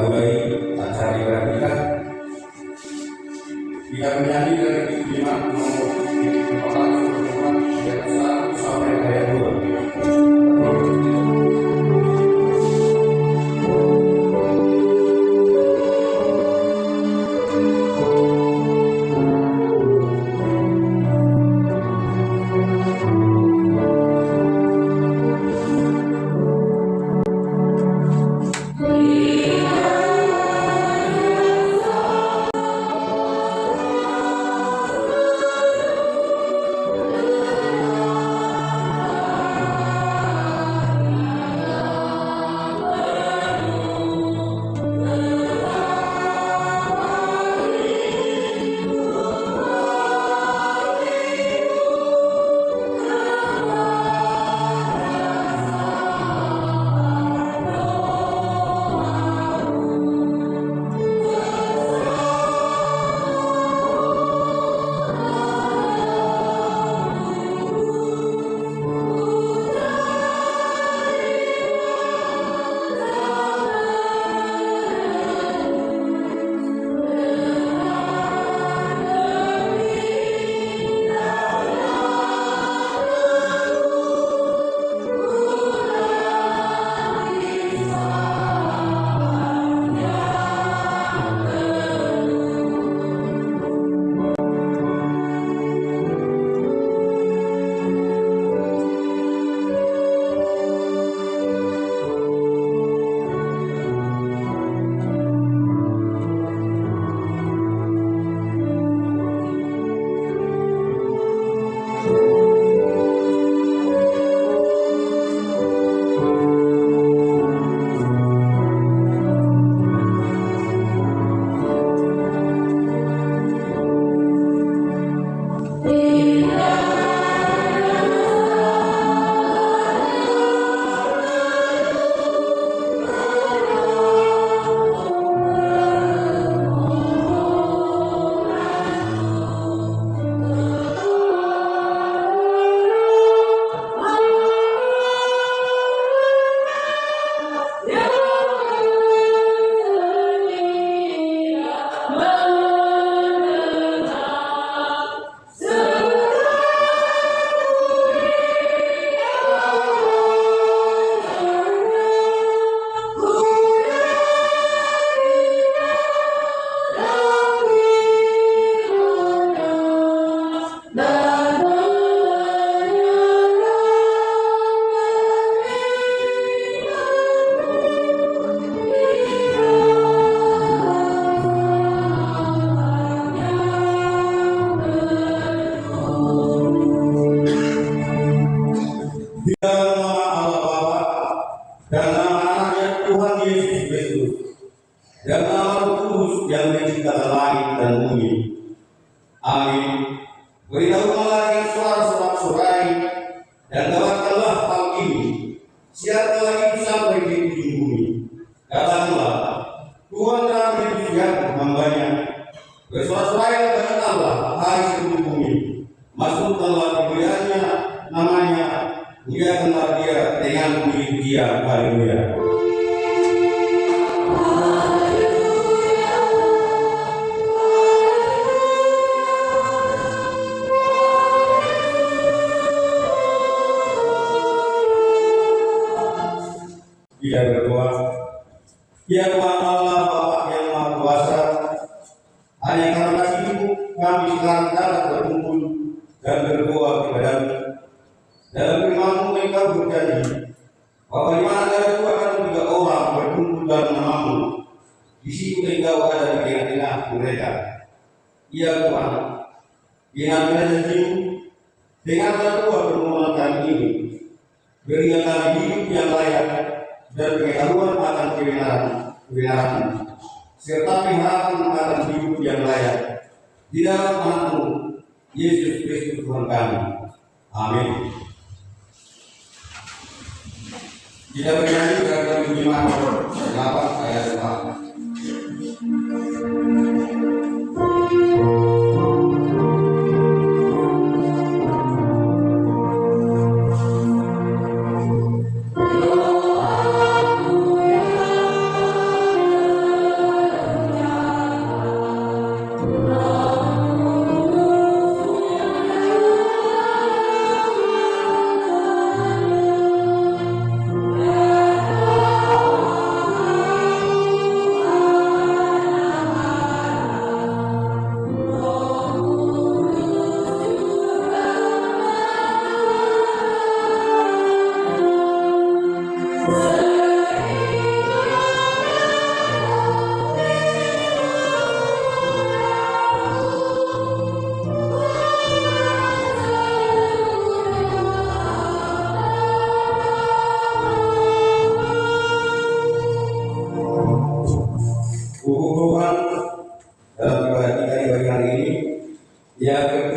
mulai acara ibadah kita. Kita menyanyi dari Iman nomor 4 ayat 1 sampai ayat 2. Dan nama Kudus yang menciptakan langit dan bumi. Amin. Beritahukanlah dengan suara sorak-sorai dan katakanlah hal ini. Siapkah itu sampai di ujung bumi? Katakanlah, Tuhan telah menunjukkan hambanya. Bersorak-sorai kepada Allah, hai seluruh bumi. Masukkanlah kemuliaannya, namanya. Muliakanlah Dia dengan puji-pujian. Haleluya. Kita berdoa. Ya Tuhan Allah, Bapa yang Maha Kuasa, hanya karena kasih-Mu kami sekarang dapat berkumpul dan berdoa kepada-Mu. Dalam firman-Mu Engkau berjanji bahwa di mana ada 2 atau 3 orang berkumpul dalam nama-Mu, di situ Engkau ada di tengah-tengah mereka. Ya Tuhan, dengan janji-Mu, dengan berdoa permohonan kami ini, berikan kami hidup yang layak dan pengetahuan akan kebenaran, serta pengharapan akan hidup yang layak di dalam Anakmu Yesus Kristus Tuhan kami. Amin. Kita bernyanyi dari Iman 8 ayat 4.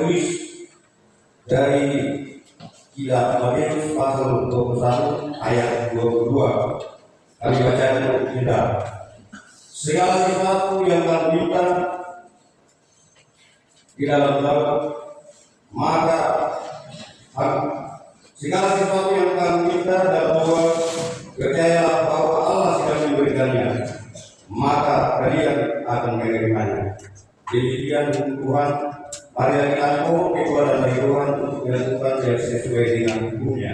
tertulis dari Kitab Matius pasal 21 ayat 22. Kami baca untuk kita. Segala sesuatu yang kamu minta di dalam Bapa, maka segala sesuatu yang kamu minta dalam Bapa, percayalah bahwa Allah sudah memberikannya, maka kalian akan menerimanya. Demikian Tuhan, mari kita mohon kekuatan dari Tuhan untuk melakukan yang sesuai dengan hukumnya.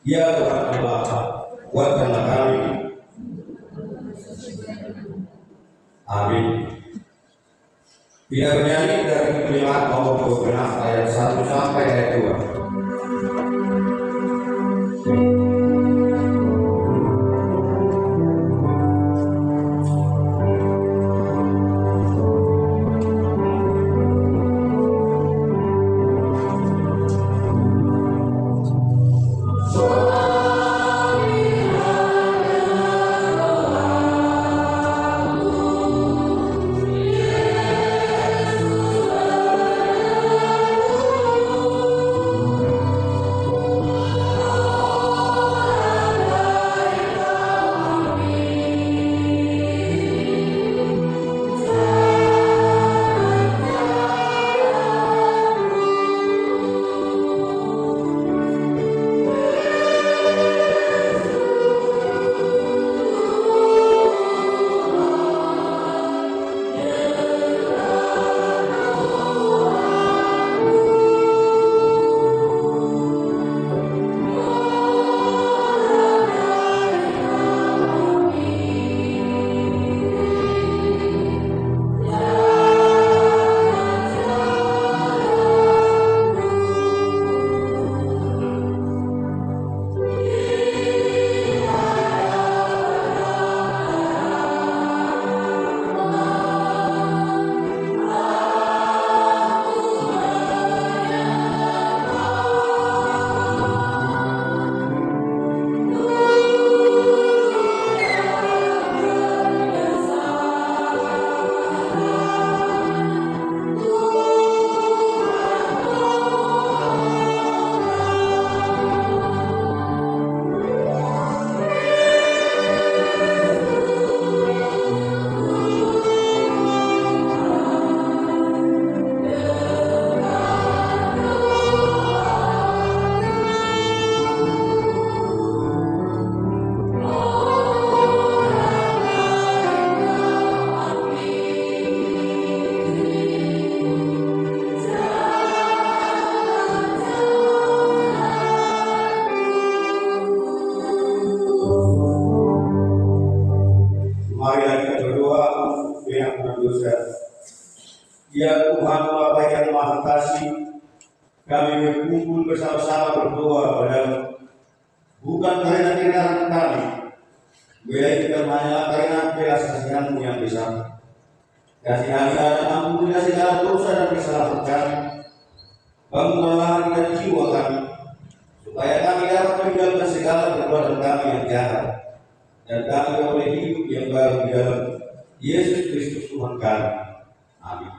Ya Tuhan Allah, kuatkanlah kami. Amin. Tidak bernyanyi dari kelima maupun kegenap ayat 1 sampai ayat 2. Ya Tuhan Bapa yang Maha Kasih, kami berkumpul bersama-sama berdoa padamu, bukan karena tindakan kami, melainkan hanyalah karena belas kasihan-Mu yang besar. Kasihani dan ampunilah segala dosa dan kesalahan kami, bangunlah hati dan jiwa kami, supaya kami dapat meninggalkan segala perbuatan kami yang jahat, dan kami oleh hidup yang baru di dalam Yesus Kristus Tuhan kami. Amin.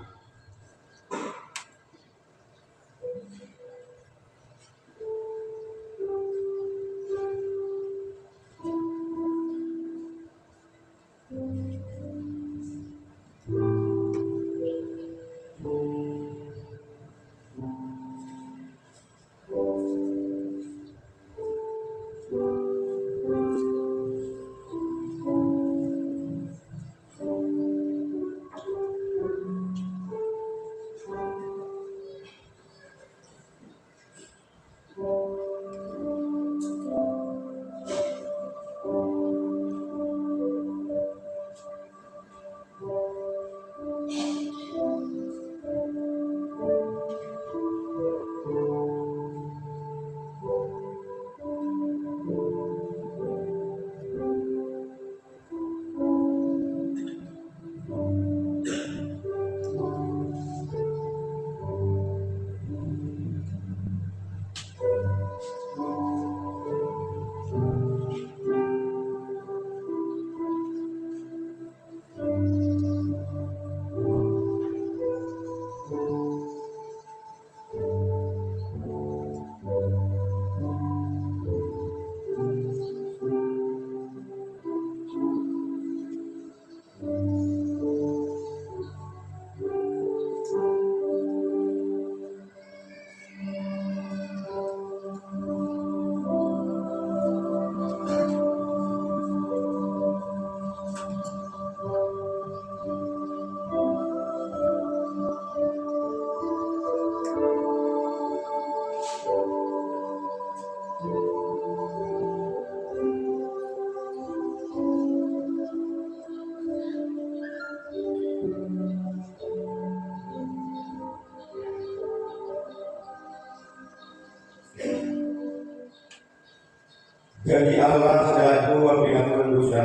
Jadi Allah adalah dua pengampunan dosa.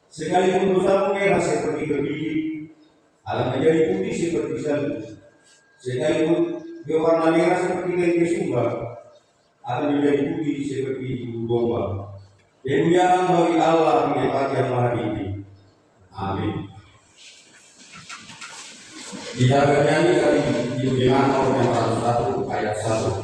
Sekalipun dosa merah seperti kebiji, Allah menjadi putih seperti salju. Sekalipun berwarna merah seperti kain kesumba, Allah menjadi putih seperti bulu domba. Kemuliaan bagi Allah menepati yang maha tinggi. Amin. Kita bernyanyi dari Bilangan nomor 101 ayat 1.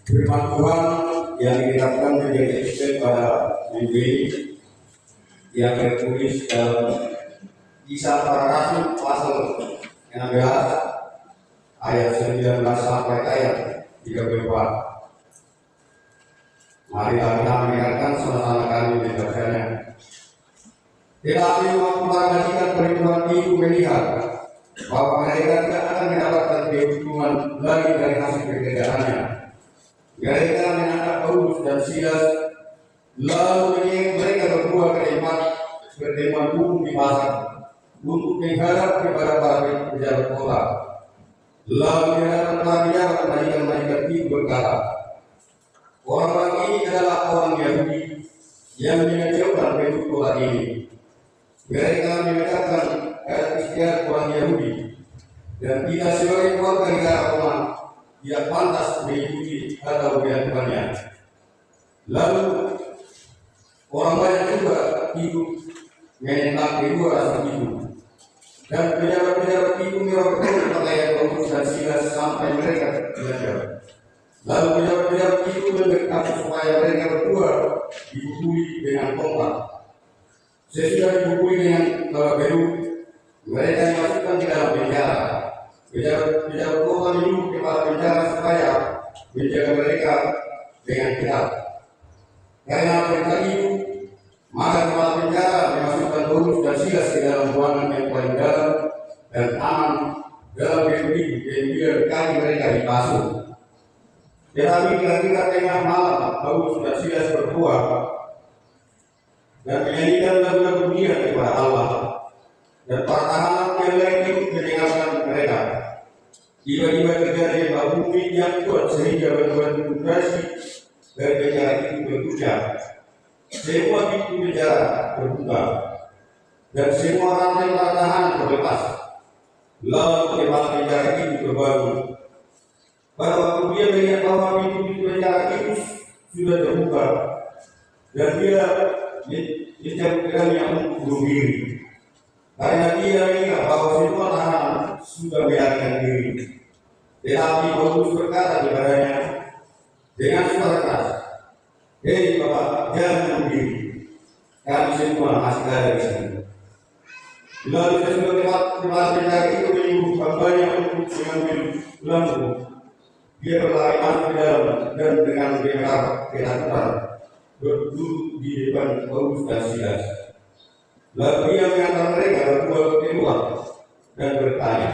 Firman Tuhan yang diterapkan menjadi ekspert pada minggu ini yang tertulis dalam Kisah Para Rasul pasal 16 ayat 19 sampai ayat 34. Mari kita mendengarkan sama-sama kami membacanya. Tetapi waktu menyaksikan perhitungan itu melihat bahwa mereka tidak akan mendapatkan keuntungan lagi dari hasil pekerjaannya. Mereka menangkap Paulus dan Silas, lalu mengirim mereka berdua ke tempat pertemuan umum di pasar untuk menghadap kepada para pejabat kota. Lalu mereka telah menjawab majikan-majikan itu berkata, orang ini adalah orang Yahudi yang mengecewakan penduduk kota ini. Mereka mengatakan adat istiadat orang Yahudi dan kita sebagai warga negara Roma tidak pantas mengikuti atau melakukannya. Lalu orang banyak juga hidup menentang kedua rasul itu, dan pejabat-pejabat itu merobohkan pakaian Paulus dan Silas sampai mereka belajar. Lalu pejabat-pejabat itu mendekat supaya mereka berdua dipukuli dengan tongkat. Sesudah dipukuli dengan beru, mereka dimasukkan ke dalam penjara. Pejabat kota menyuruh kepala penjara supaya menjaga mereka dengan ketat. Karena perintah itu, maka kepala penjara memasukkan Paulus dan Silas ke dalam ruangan yang paling dalam dan aman dalam bilik yang dia kaki mereka dipasung. Tetapi kira-kira tengah malam Paulus dan Silas berdua dan menyanyikan lagu-lagu pujian kepada Allah, dan para tahanan yang lain ikut mendengarkan mereka. Tiba-tiba terjadi gempa bumi yang kuat sehingga bantuan vibrasi dari penjara itu berguncang. Semua pintu penjara terbuka dan semua rantai para tahanan terlepas. Lalu kepala penjara itu terbangun. Pada waktu dia melihat bahwa pintu-pintu penjara itu sudah terbuka dan dia mencabutkannya untuk bunuh diri. Karena dia ingat bahwa semua tahanan sudah melarikan diri. Tetapi Paulus berkata kepadanya dengan suara keras, "Hei Bapak, jangan bunuh diri. Kami semua masih ada di sini." Lalu sesudah kepala penjara itu menyuruh hambanya untuk mengambil lampu. Dia berlari masuk ke dalam dan dengan ketakutan berduduk di depan Paulus dan Silas. Lalu dia mengantar mereka berdua keluar dan bertanya,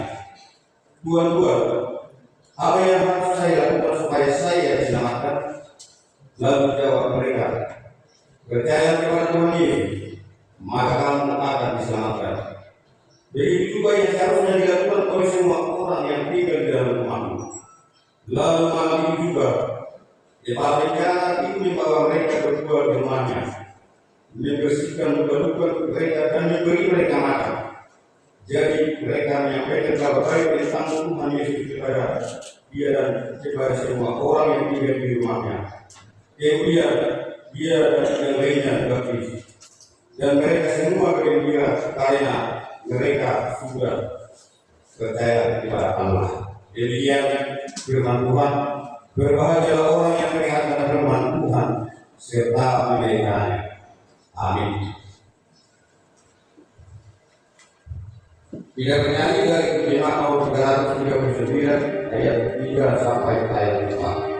"Tuan-tuan, apa yang harus saya lakukan supaya saya diselamatkan?" Lalu jawab mereka, "Percaya kepada Tuhan Yesus, maka kamu akan diselamatkan. Begitu juga yang seharusnya dilakukan oleh semua orang yang tinggal di dalam rumahmu." Lalu malam itu juga kepala penjara itu membawa mereka berdua ke rumahnya, membersihkan luka-luka mereka dan memberi mereka makan. Jadi mereka menyampaikan kabar baik tentang Tuhan Yesus kepada dia dan kepada semua orang yang tinggal di rumahnya. Kemudian dia dan yang lainnya baptis. Dan mereka semua gembira karena mereka sudah percaya kepada Allah. Demikian firman Tuhan. Berbahagialah orang yang mendengarkan firman Tuhan serta memegangnya. Amin. Tidak bernyanyi dari kelima nomor 339 ayat 3 sampai ayat 4.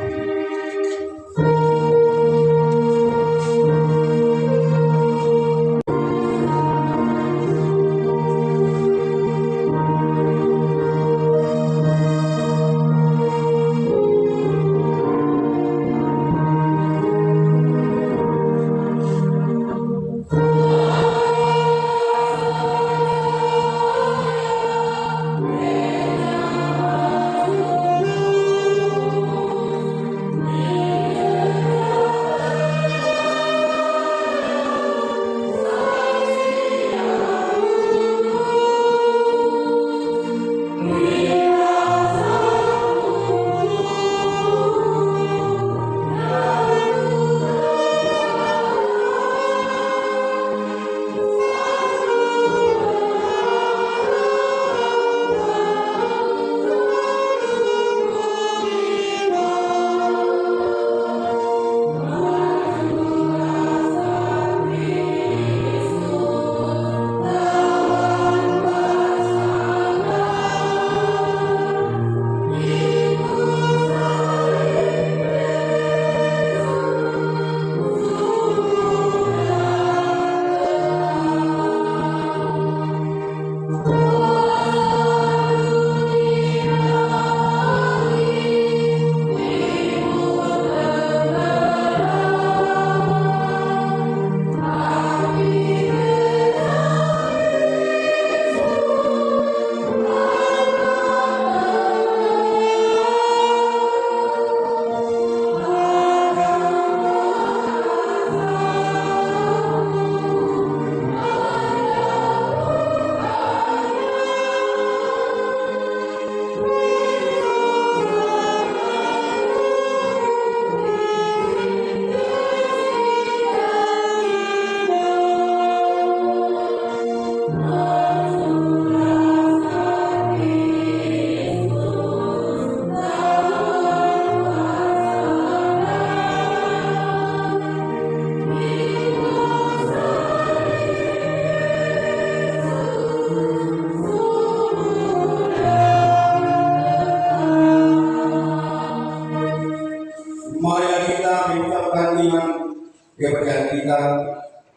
kepercayaan kita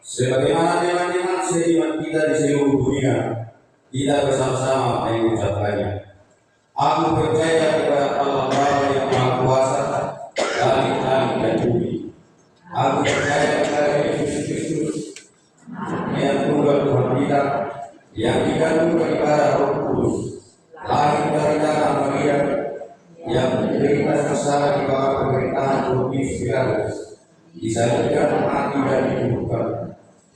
sebagaimana iman seiman kita di seluruh dunia. Kita bersama-sama mengucapkannya. Aku percaya kepada Allah Bapa yang Maha Kuasa, langit dan bumi. Aku percaya kepada Yesus Kristus, yang tunggal Tuhan kita, yang dikandung daripada Roh Kudus, lahir dari darah Maria, yang menderita sengsara di bawah pemerintahan Pontius Pilatus, disalibkan, mati dan dikuburkan,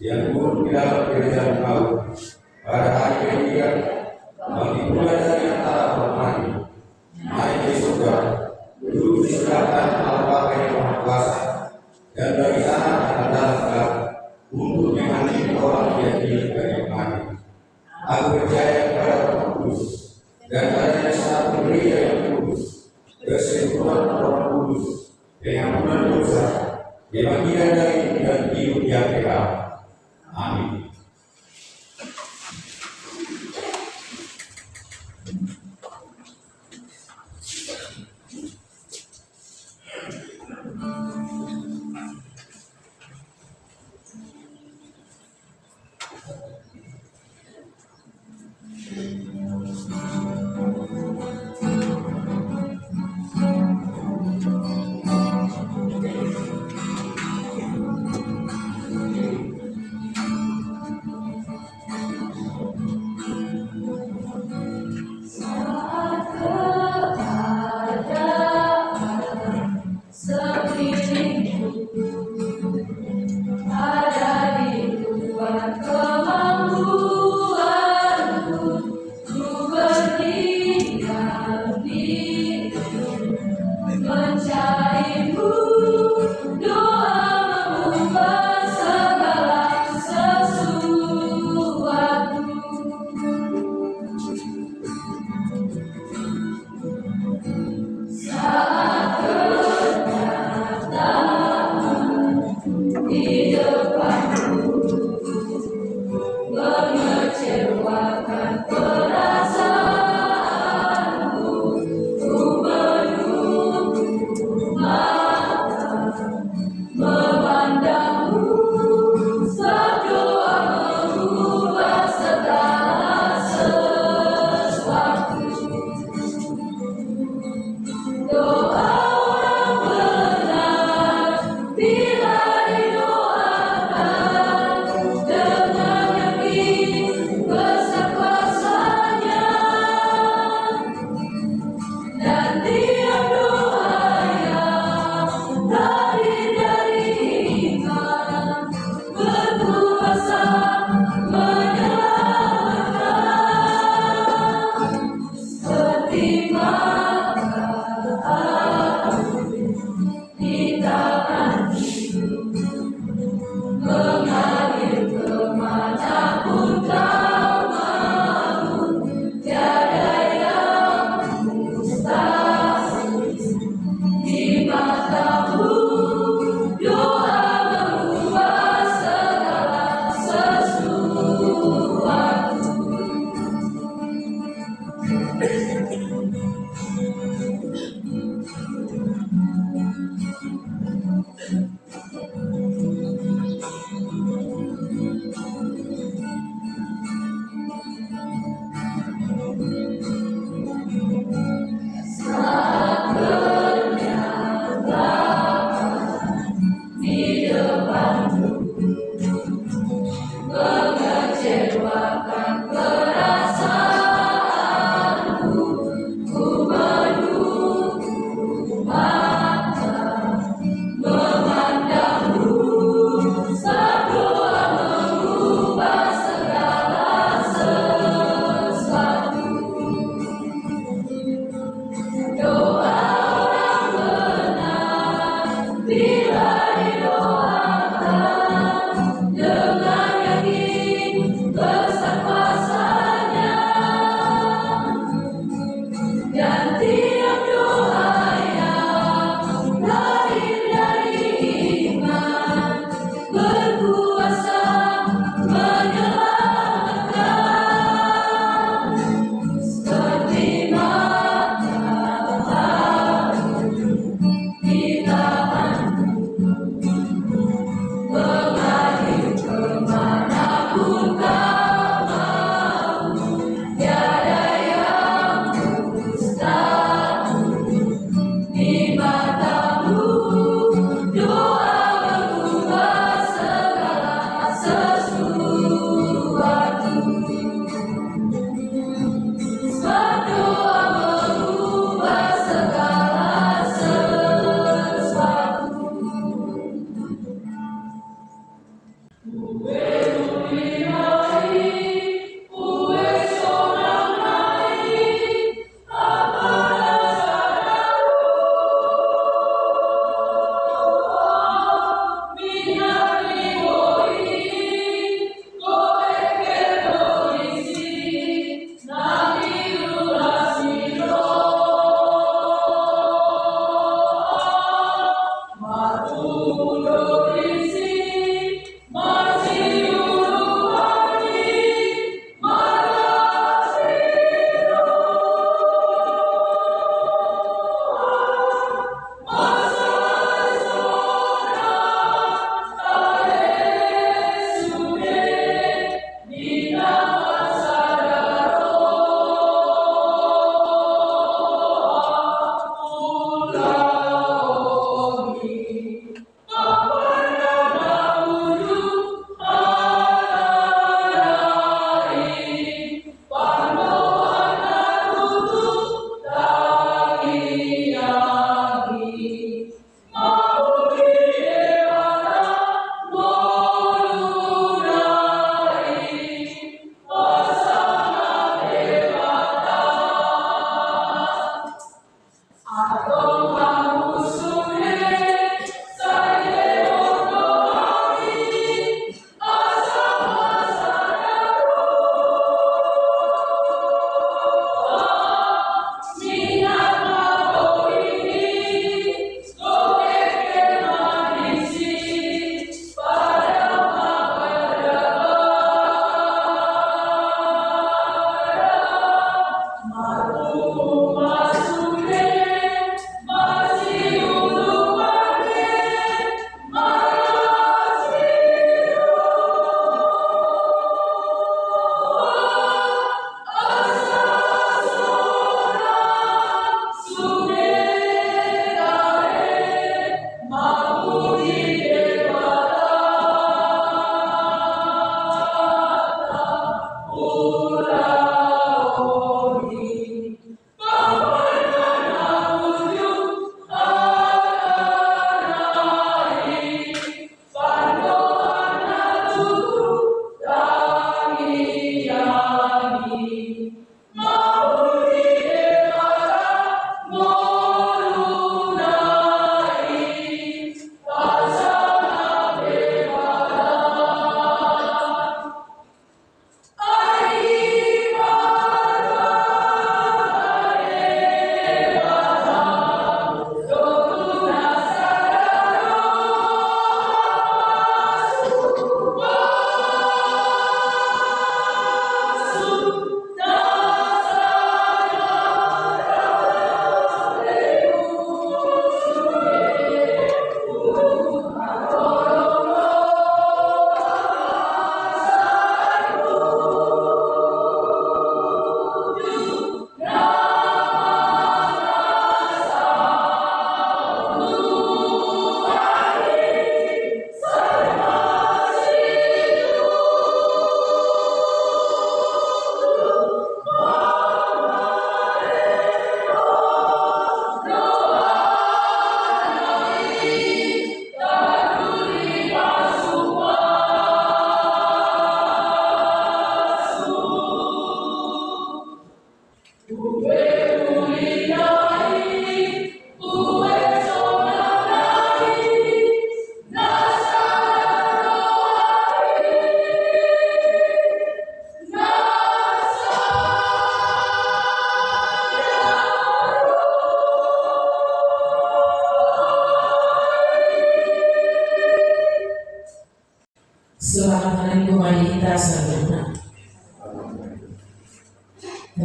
yang turun di dalam kerajaan maut. Pada hari ketiga, bangkit pula dari antara orang mati, naik ke surga, duduk di sebelah kanan Allah Bapa yang Maha Kuasa, dan dari sana akan datang untuk menghakimi orang yang hidup dari mati. Aku percaya kepada Roh Kudus dan adanya satu gereja yang kudus, kesatuan Roh Kudus, pengampunan dosa, pemanggilan dari dan hidup yang kekal. Amin.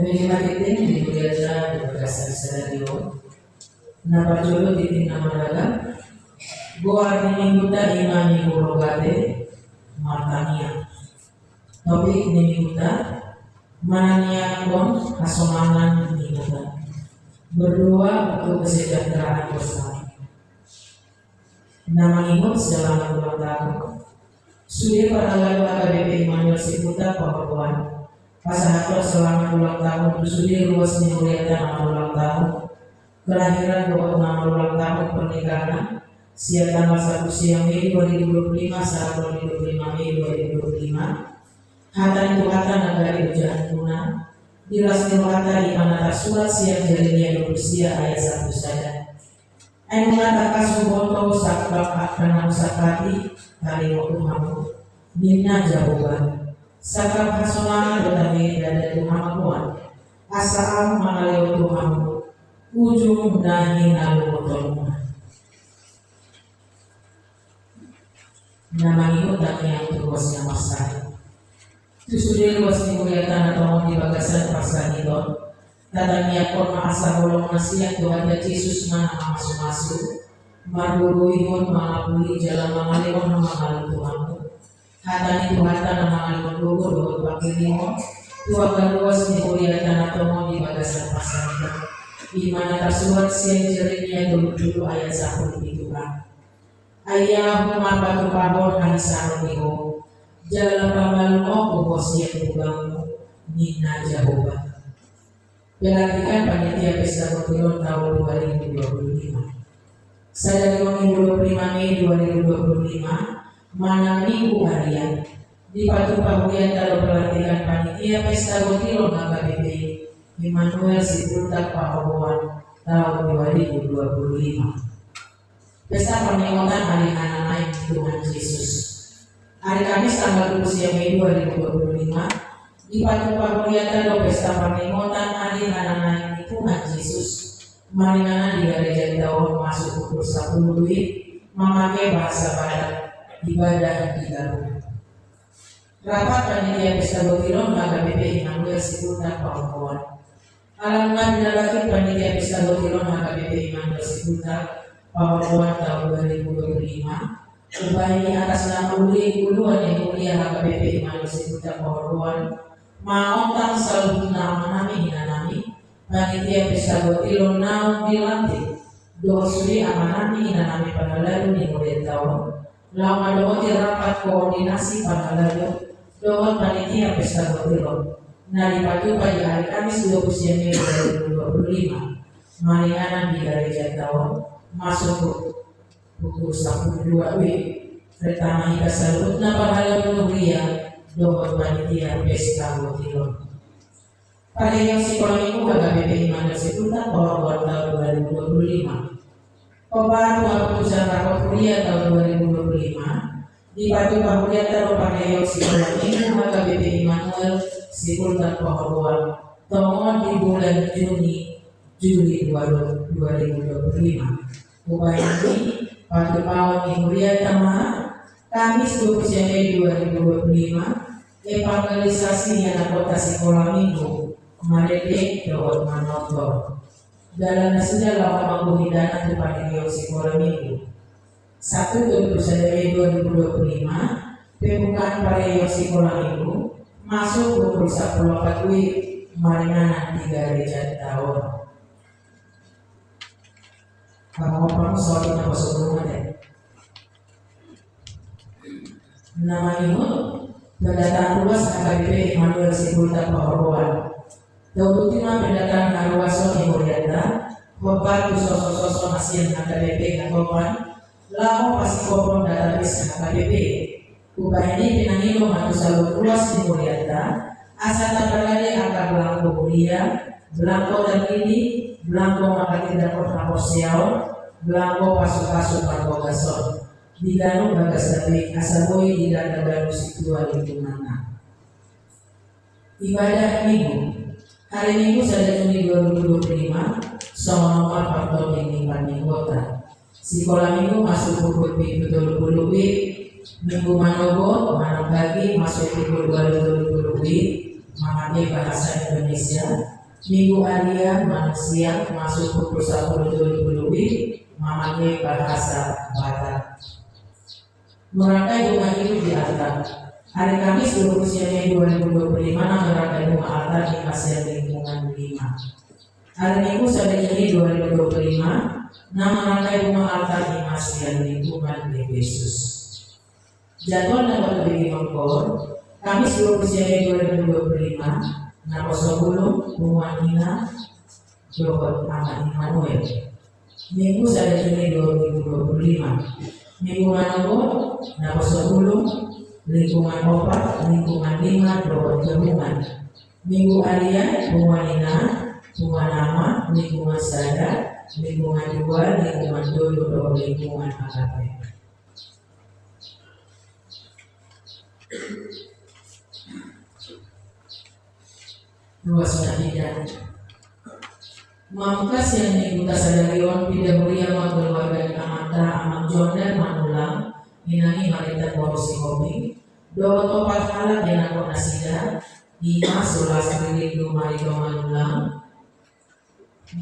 Pemilihan titik di Budiaja di Bagasan Seradio. Nama jodoh titik nama raga. Goa Nimingguta Imami Burogade Martania. Topik Nimingguta Manania Kon Hasomanan Nimingguta. Berdoa untuk kesejahteraan bersama. Nama Imut selama 2 tahun. Sudir pada lalu AKBP Immanuel Siputa Pahapuan. Pasahator selama 2 tahun. Sudir luas Nimuriata nama 2 tahun. Kelahiran 26 tahun pernikahan. Siang tanggal 1 siang Mei 2025 saat 25 Mei 2025. Hata itu hata nagari ujahan guna. Diras itu hata di mana tak surat siang jadinya berusia ayat 1 saja. Ayo mengatakan suboto sakbak akan sakati hari waktu hamu. Nina jawaban. Sakab hasonana bertani dada Tuhan kuat. Asal mengalir Tuhanmu. Ujung dahi lalu botolmu. Nama itu dan yang terusnya masai. Tusudir luas dimulihkan atau di bagasan pasar itu. Tadanya kon maasa bolong nasihat Tuhan Yesus mana masuk-masuk. Marguru ihun mengapuli jalan mengalimon mengalim Tuhanmu. Hatan itu hatan mengalimon gugur doa pakir limo. Tuhan luas dimulihkan atau di bagasan pasar itu. Di mana tersurat siang jerinya dulu ayat 1 itu kan. Ayah mengapa kepabon hanisah niho. Jalan pamalu oku bosnya tugamu Nina jawaban. Pelantikan panitia pesta Kotilon tahun 2025. Saya 25 Mei 2025 mana minggu harian di Patu Pahulian dalam pelantikan panitia pesta Kotilon AKBP Immanuel Siputa Pahapuan tahun 2025. Pesta peninggotan hari anak Tuhan Yesus. Hari Kamis tanggal 20 Mei 2025 di Patu Pahulian dalam pesta peninggotan hari anak Tuhan Yesus. Marinana di gereja tahun masuk pukul 10 duit memakai bahasa Batak ibadah di Garut. Rapat panitia pesta Kotilon AKBP Immanuel Siputa Pahapuan. Alamat dinalakin panitia pesta Kotilon AKBP Immanuel Siputa Pahapuan tahun 2025. Upaya ini atas nama uli uluan yang mulia AKBP Immanuel Siputa Pahapuan. Maontang selalu amanami hinanami panitia pesta Kotilon naon dilantik. Dosuri amanami hinanami pada lalu di mulai tahun. Lama dohoti rapat koordinasi pada lalu dohot panitia pesta Kotilon. Nah dipatu pada hari Kamis 20 Mei 2025 Maringanan di gereja tahun masuk pukul 12 W pertama hingga salutna pahala penulia dohot panitia pesta Kotilon. Pada yang sekolah minggu AKBP Immanuel Siputa Pahapuan tahun 2025. Pembaharuan keputusan rapat kuliah tahun 2025 di Patu Pahulian tahun pada yang sekolah minggu AKBP Immanuel Siputa Pahapuan tahun di bulan Juli 2025. Upaya ini Patu Pahapuan di Mulia Tamaha Kamis 20 Mei 2025 evangelisasi yang kota sekolah minggu Marede Dohot Manotor dalam sudah lama mampu hidana kepada yang sekolah minggu 1 Mei 2025 pembukaan pada yang sekolah minggu masuk pukul 14 WIB Maringanan 3 gereja tahun. Kamu soal kita sebelum ada. Nama ini pendataan luas AKBP Immanuel Siputa Pahapuan. Terutama pendataan luas yang berada. Bapak sosok-sosok masih AKBP Kakopan. Lalu pasti kopon database AKBP. Upaya ini pinangilo atau selalu luas di Muriata. Asal terkadang akan belangko kuliah, belangko dan ini, belangko maka tidak pernah posial, belangko pasuk-pasuk parko gasol. Di Ganu bagas dari asaboi di dada baru situa lingkungan. Ibadah minggu. Hari Minggu saja Juni 2025, sama nomor parto di kota. Sekolah minggu masuk pukul betul minggu manobo malam pagi masuk pukul 20 memakai bahasa Indonesia Minggu Aria manusia masuk pukul 10.20 memakai bahasa Batak. Merangkai bunga hidup di altar. Hari Kamis 20 Mei 2025 merangkai bunga altar di Pasir Lingkungan 5. Hari Minggu 1 Juni 2025 merangkai bunga altar di Pasir Lingkungan Yesus. Jadwal dapat lebih mengkor. Kamis 20 Mei 2025 Naposopulung bunga Nina Jokot Amat Immanuel. Minggu 1 Juni 2025 Minggu Manobo Naposopulung lingkungan opat lingkungan 5 Jokot gabungan. Minggu Aria bunga Nina bunga nama lingkungan Sada lingkungan 2 lingkungan Dodo lingkungan AKP. Ruas Nadidan Mamkas yang dibuka sadarion tidak mulia keluarga Amata Amak Jordan Manulang Minani Marita Porosi Kopi Dua topat halak yang aku nasida Ima Sulas Rindu Marito Manulang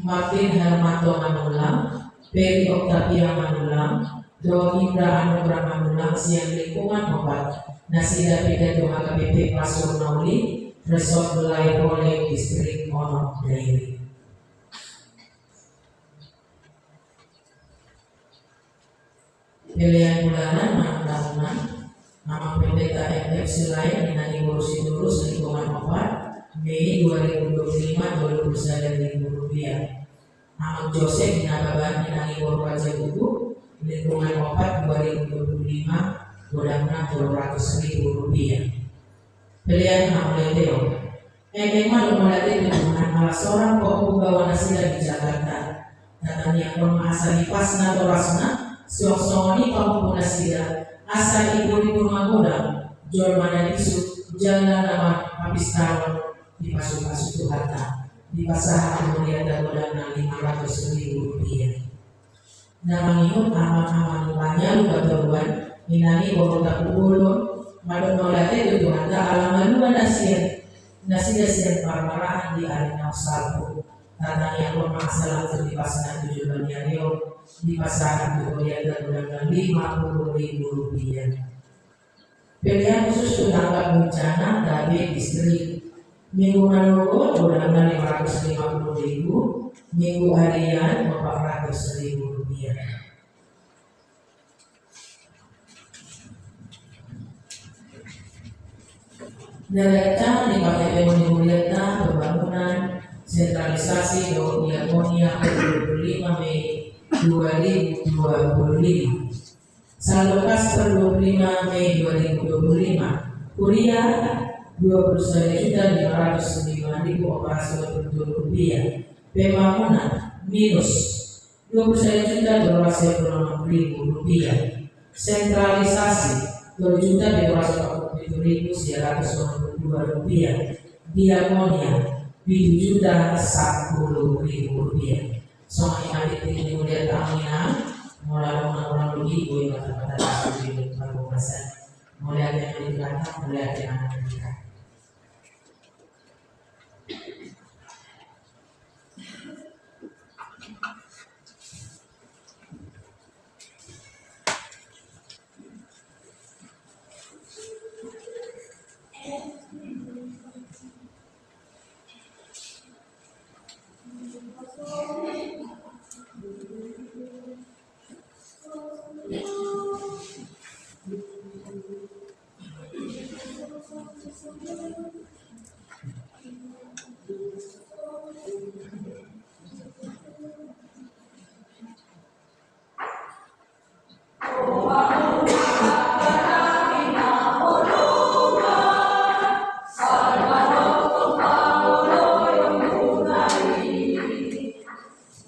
Martin Hermanto Manulang Peri Octavia Manulang Dua Indra Anugrah Manulang Siang lingkungan obat Nasida Pidato HKBP Pasur Nauli Resort Belai Boleh Distrik Monok Dairi. Pilihan bulanan tahunan nama pendeta FF Selain Minani Ngurusi Lurus lingkungan opat Mei 2025 21.000 rupiah. Nama Joseph Nababan Minani Ngurusi Buku lingkungan opat 2025 Godamna 200.000 rupiah. Pilihan Hamleteo Emang lumalati dengan salah seorang pembawa nasida di Jakarta. Katanya pemasa di pasna torasna Siok-songoni pampu nasida Asa ibu-ibu magoda Jor mana disu Jalan nama habis tahun di pasu-pasu Tuhata di pasahan kemudian godana 500.000 rupiah. Nama ngikut aman-aman banyak lupa teruan Minani borota kubulun Madon nolate itu ada alaman dua nasida siang parmarahan di arena salpo. Tata yang bermasalah di pasangan 7 Rio di pasangan kemudian dan 50.000 rupiah. Pilihan khusus tangkap bencana dari distrik. Minggu Manogo godana 550.000, Minggu harian 400.000 rupiah. Data di KTP Monimuliata pembangunan sentralisasi Diakonia 25 Mei 2025. Saldokas per 25 Mei 2025. Kuliah 21.505.000 operasional rupiah. Pembangunan minus 21.206.000 rupiah. Sentralisasi 2.247.992 rupiah. Diakonia 7.010.000 rupiah. Soalnya adik ini mulia tamina mulai orang-orang begitu yang kata-kata di perbuatan mulai ada yang dikatakan mulai ada yang dikatakan.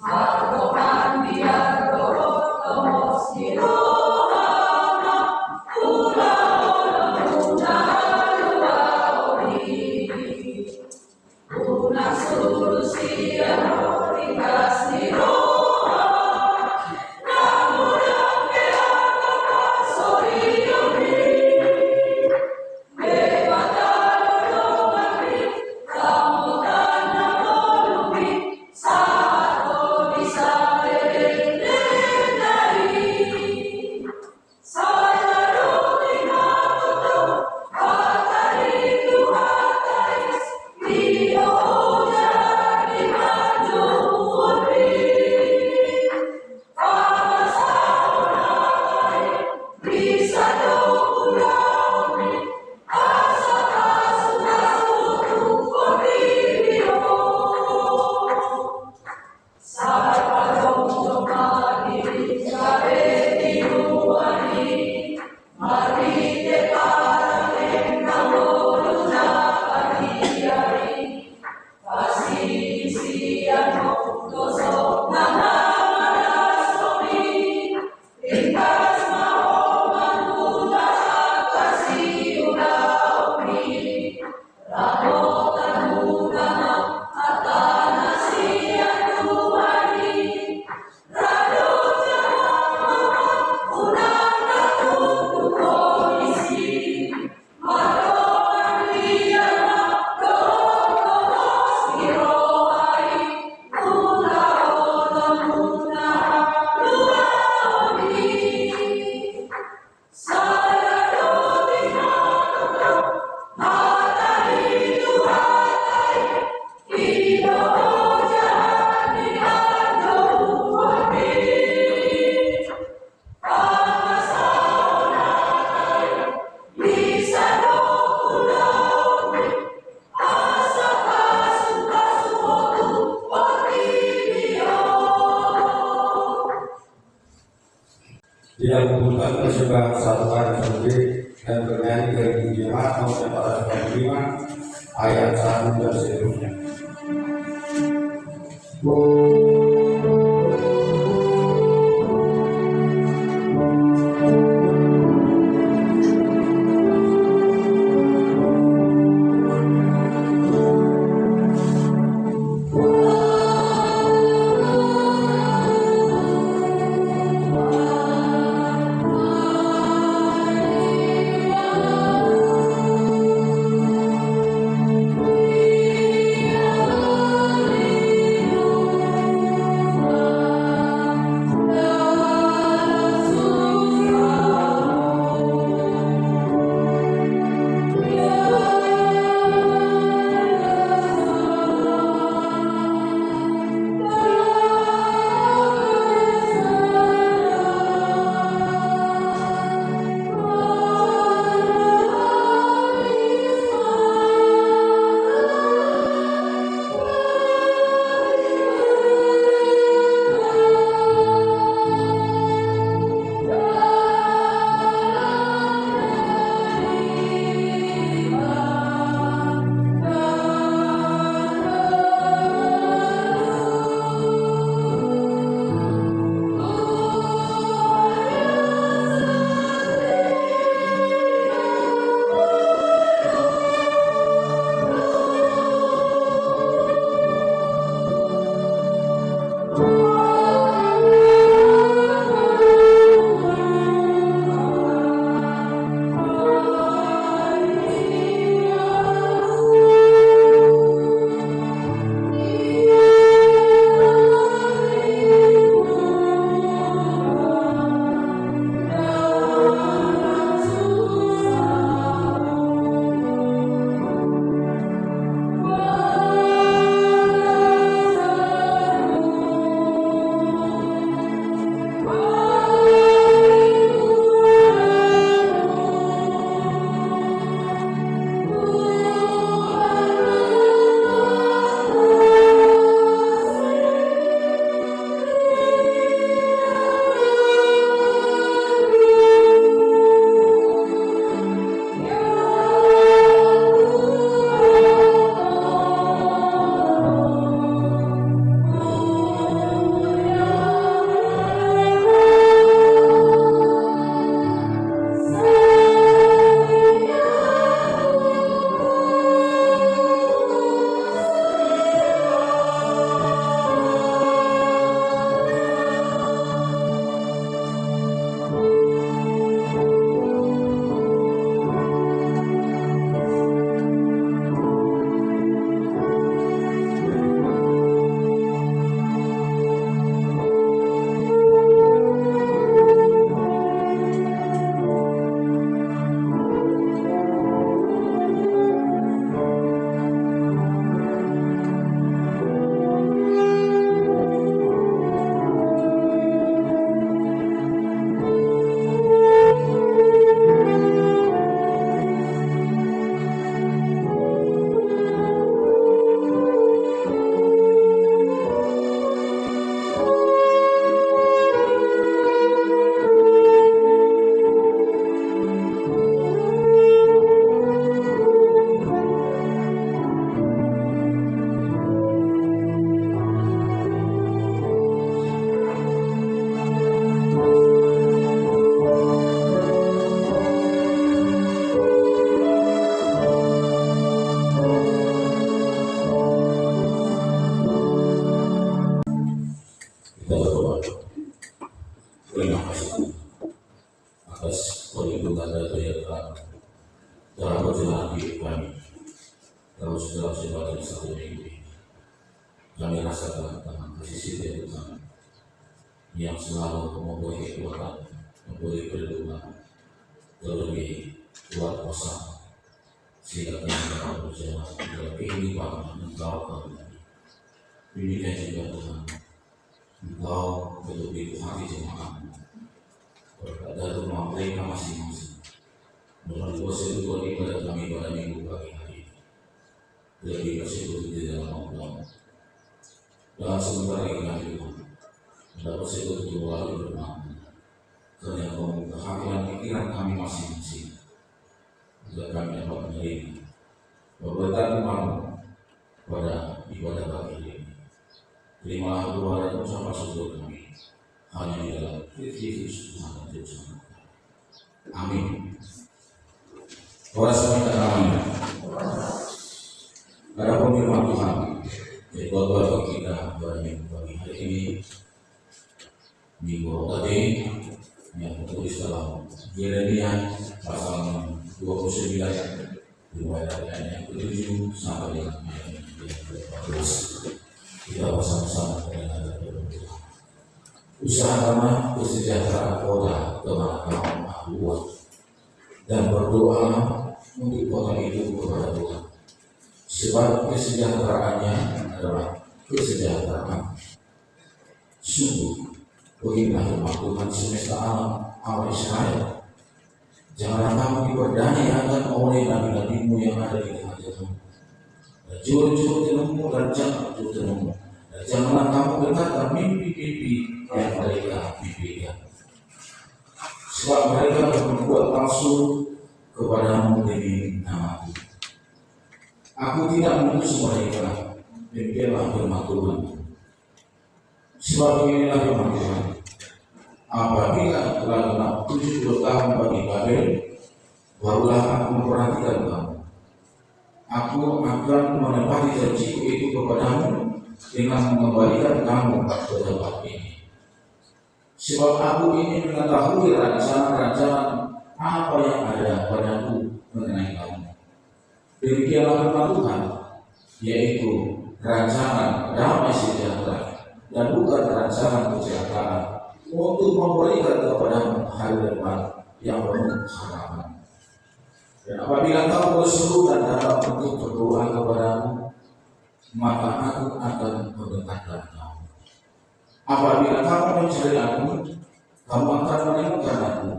Aku kan biar dorong ke Tidak membutuhkan persembahan satu kali sendiri dan bernyanyi dari jemaat maupun para penerima ayat 1 dan seterusnya. atas perlindungan dan daya dalam perjalanan hidup kami. Kalau segala sesuatu satu minggu ini, kami rasakan tangan kasih setia Tuhan yang selalu memberi kekuatan, memberi perlindungan, terlebih kuat kuasa, sehingga kami dapat berjalan dalam kehidupan Engkau kami. Demikian juga Tuhan, Engkau berlebih hati jemaat berkata rumah mereka masing-masing melalui prosedur ibadah kami pada minggu pagi hari ini. Lebih prosedur di dalam Allah dan sebentar lagi kami Tuhan mendapat prosedur itu melalui bermakna karena yang membuka hati dan pikiran kami masing-masing agar kami dapat menerima berberkat Tuhan pada ibadah pagi ini. Terimalah doa dan ucapan syukur kami hanya di dalam Kristus Tuhan dan Yesus. Amin. Para sahabat kami, ada firman Tuhan yang buat bagi kita pada minggu pagi hari ini, minggu tadi yang tertulis dalam Yeremia pasal 29 dimulai dari ayat yang ke-7 sampai dengan ayat yang ke-14. Kita bersama-sama dengan berdoa. Usahakanlah kesejahteraan kota kemana kamu aku buat, dan berdoalah untuk kota itu kepada Tuhan, sebab kesejahteraannya adalah kesejahteraan. Sungguh, beginilah firman Tuhan semesta alam, Allah Israel. Janganlah kamu diperdaya akan oleh nabi-nabimu yang ada di tengah-tengahmu, dan juru-juru tenungmu dan jangan juru tenungmu, dan janganlah kamu dengarkan mimpi-mimpi yang mereka mimpikan. Sebab mereka membuat palsu kepadamu demi namaku. Aku tidak mengutus mereka. Demikianlah firman Tuhan. Sebab inilah firman Tuhan. Apabila telah genap 70 tahun bagi Babel, barulah aku memperhatikan kamu. Aku akan menepati janjiku itu kepadamu dengan mengembalikan kamu ke tempat ini. Sebab aku ini mengetahui rencana-rencana apa yang ada padaku mengenai kamu. Demikianlah firman Tuhan, yaitu rancangan damai sejahtera dan bukan rancangan kecelakaan, untuk memberikan kepadamu hari depan yang penuh harapan. Dan apabila kamu berseru dan dapat untuk berdoa kepadamu, maka aku akan mendekatkan kamu. Apabila kamu mencari aku, kamu akan menemukan aku.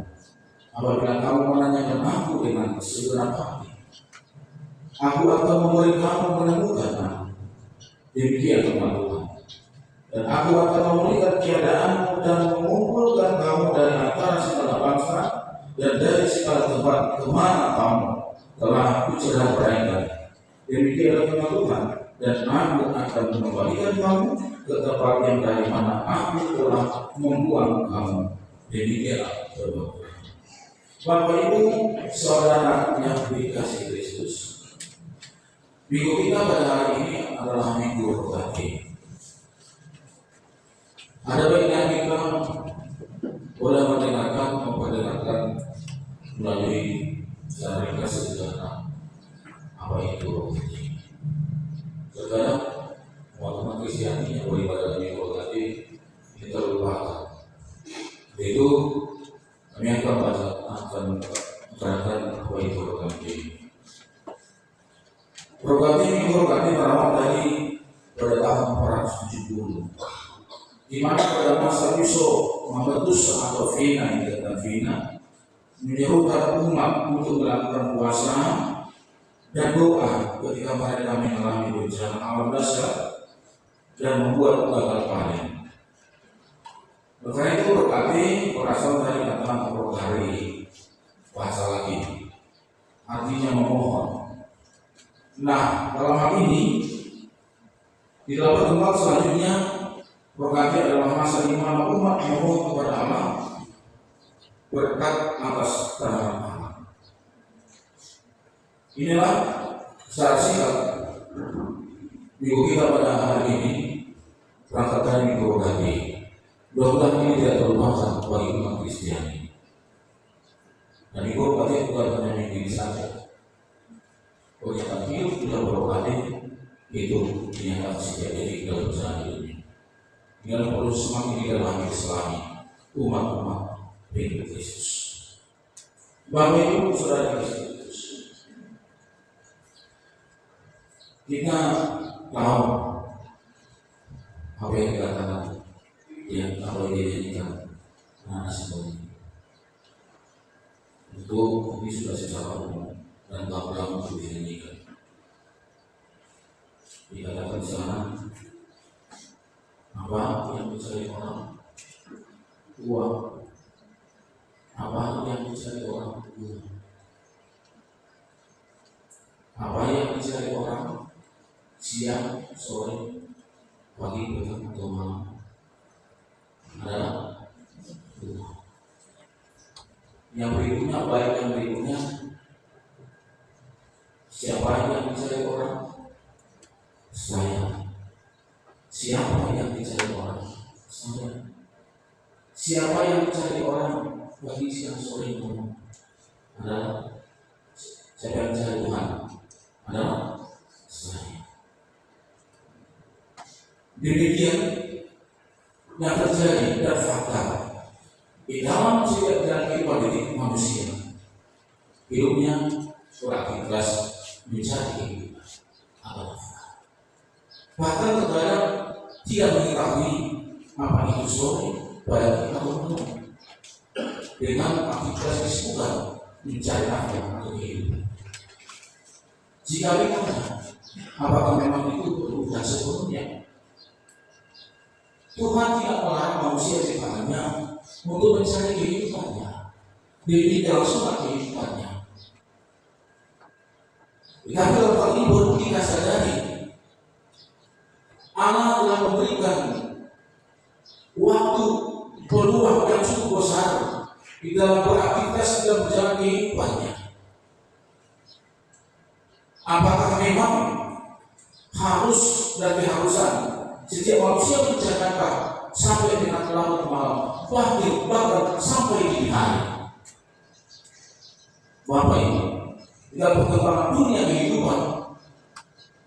Apabila kamu menanyakan aku dengan segenap hati, aku akan memberi kamu menemukan aku. Demikian firman Tuhan. Dan aku akan memulihkan keadaanmu dan mengumpulkan kamu dari antara segala bangsa dan dari segala tempat kemana kamu telah aku ceraikan. Demikian firman Tuhan. Dan aku akan mengembalikan kamu ke tempat yang dari mana aku telah membuang kamu. Demikianlah firman Tuhan. Bapak Ibu, saudara yang dikasihi Kristus, minggu kita pada hari ini adalah minggu rohani. Ada baiknya kita boleh memperdengarkan melalui cara kasih sejarah apa itu rohani. Terkadang teman-teman Kristiani yang beribadah di minggu rohani ini terlupakan. Itu kami akan menerangkan apa itu rohani. Rohani minggu rohani berawal dari pada tahun 470, di mana pada masa Yusuf Membetus atau Vina yang dikatakan Vina menyerukan umat untuk melakukan puasa dan doa ketika mereka mengalami bencana alam dasar dan membuat gagal panen. Karena itu berarti berasal dari kata rokari, bahasa lagi, artinya memohon. Nah, dalam hal ini di dalam pertemuan selanjutnya, rokari adalah masa di mana umat memohon kepada Allah berkat atas tanaman Allah. Inilah secara singkat minggu kita pada hari ini, berangkat dari minggu rohani. Mudah-mudahan ini tidak terlupakan bagi umat Kristiani. Dan itu berarti bukan hanya diri saja. Pernyataan hidup dalam berkali itu dinyatakan setiap detik dalam perjalanan hidupnya. Dengan perlu semakin didalami Islami umat-umat pengikut Yesus. Bapak Ibu Saudara Kristus, kita tahu apa yang dikatakan yang apa yang dinyanyikan anak Simon. Itu ini sudah secara umum dan gamblang itu dinyanyikan. Dikatakan di sana apa yang dicari orang uang, apa yang dicari orang uang, apa yang dicari orang siang, sore, pagi, petang atau malam adalah uang. Yang berikutnya, baik yang berikutnya, siapa yang dicari orang? Saya. Siapa yang dicari orang? Saya. Siapa yang dicari orang bagi siang sore malam? Adalah siapa yang dicari Tuhan? Adalah saya. Demikian yang terjadi dan fakta di dalam setiap jalan kehidupan manusia. Hidupnya beraktivitas mencari kehidupan adalah bahkan terkadang tidak mengetahui apa itu sore pada kita bertemu dengan aktivitas kesibukan mencari nafkah atau kehidupan. Jika begitu, apakah memang itu bukan sepenuhnya? Tuhan tidak melarang manusia sebenarnya untuk mencari kehidupannya, demi langsung kehidupannya. Tapi kalau hal ini baru kita sadari, Allah telah memberikan waktu peluang yang cukup besar di dalam beraktivitas dalam berjalan kehidupannya. Apakah memang harus dan keharusan setiap manusia menjalankan sampai dengan larut malam, bahkan sampai dini hari? Bapak Ibu, dalam perkembangan dunia kehidupan,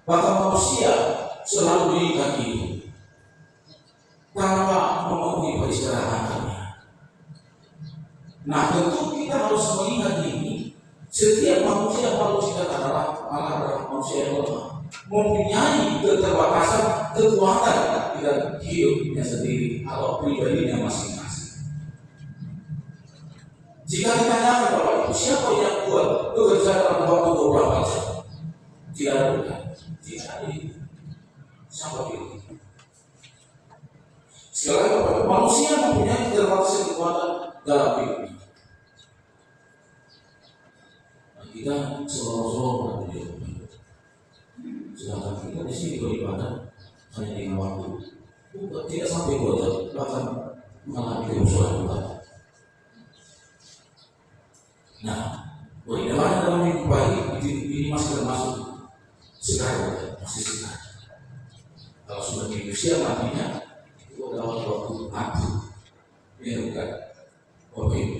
bahkan manusia selalu diikat hidup tanpa memenuhi peristirahatannya. Nah, tentu kita harus mengingat ini. Setiap manusia adalah manusia yang lemah, mempunyai keterbatasan kekuatan dalam hidupnya sendiri atau pribadinya masing-masing. Jika ditanyakan Bapak Ibu, siapa yang buat bekerja dalam waktu 24 jam? Tidak ada, tidak ada. Siapa itu? Sekali lagi, manusia mempunyai keterbatasan kekuatan dalam hidupnya. Kita selalu beribadah. Sedangkan kita di sini beribadah hanya dengan waktu, tidak sampai 2 jam, bahkan mengalami kerusuhan ibadah. Nah, bagaimana dalam minggu pagi ini masih termasuk sekarang, masih sekarang. Kalau sudah minggu siang artinya itu adalah waktu mati. Ini bukan waktu ini.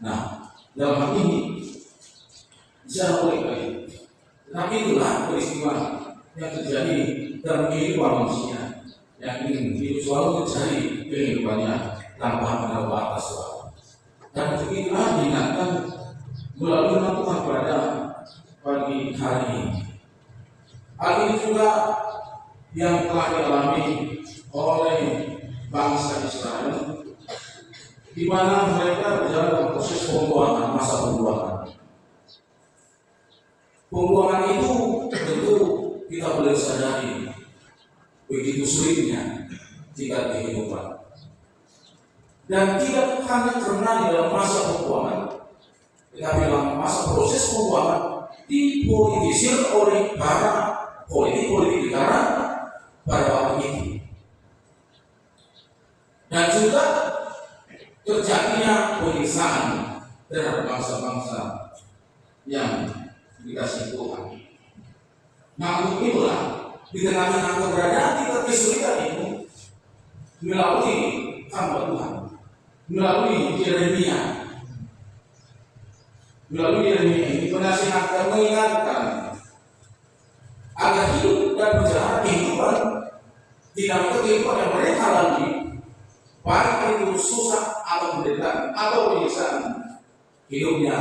Nah, dalam hal ini bisa boleh baik. Tetapi itulah peristiwa yang terjadi dalam kehidupan manusia yang ingin hidup selalu mencari kehidupannya tanpa mengenal batas waktu. Dan itulah diingatkan melalui Tuhan pada pagi hari ini. Hal ini juga yang telah dialami oleh bangsa Israel, di mana mereka berjalan dalam proses pembuangan, masa pembuangan. Pembuangan itu tentu kita boleh sadari begitu sulitnya tingkat kehidupan. Dan tidak hanya karena di dalam masa pembuangan, tetapi dalam masa proses pembuangan dipolitisir oleh para politik negara pada waktu itu. Dan juga terjadinya penyiksaan terhadap bangsa-bangsa yang dikasih Tuhan. Nah, untuk itulah di tengah-tengah keberadaan kita kesulitan itu, melalui hamba Tuhan, melalui Yeremia Melalui ini menasihatkan, mengingatkan agar hidup dan berjalan kehidupan dinamika kehidupan yang mereka lalui, baik itu susah atau penderitaan atau penyiksaan, hidupnya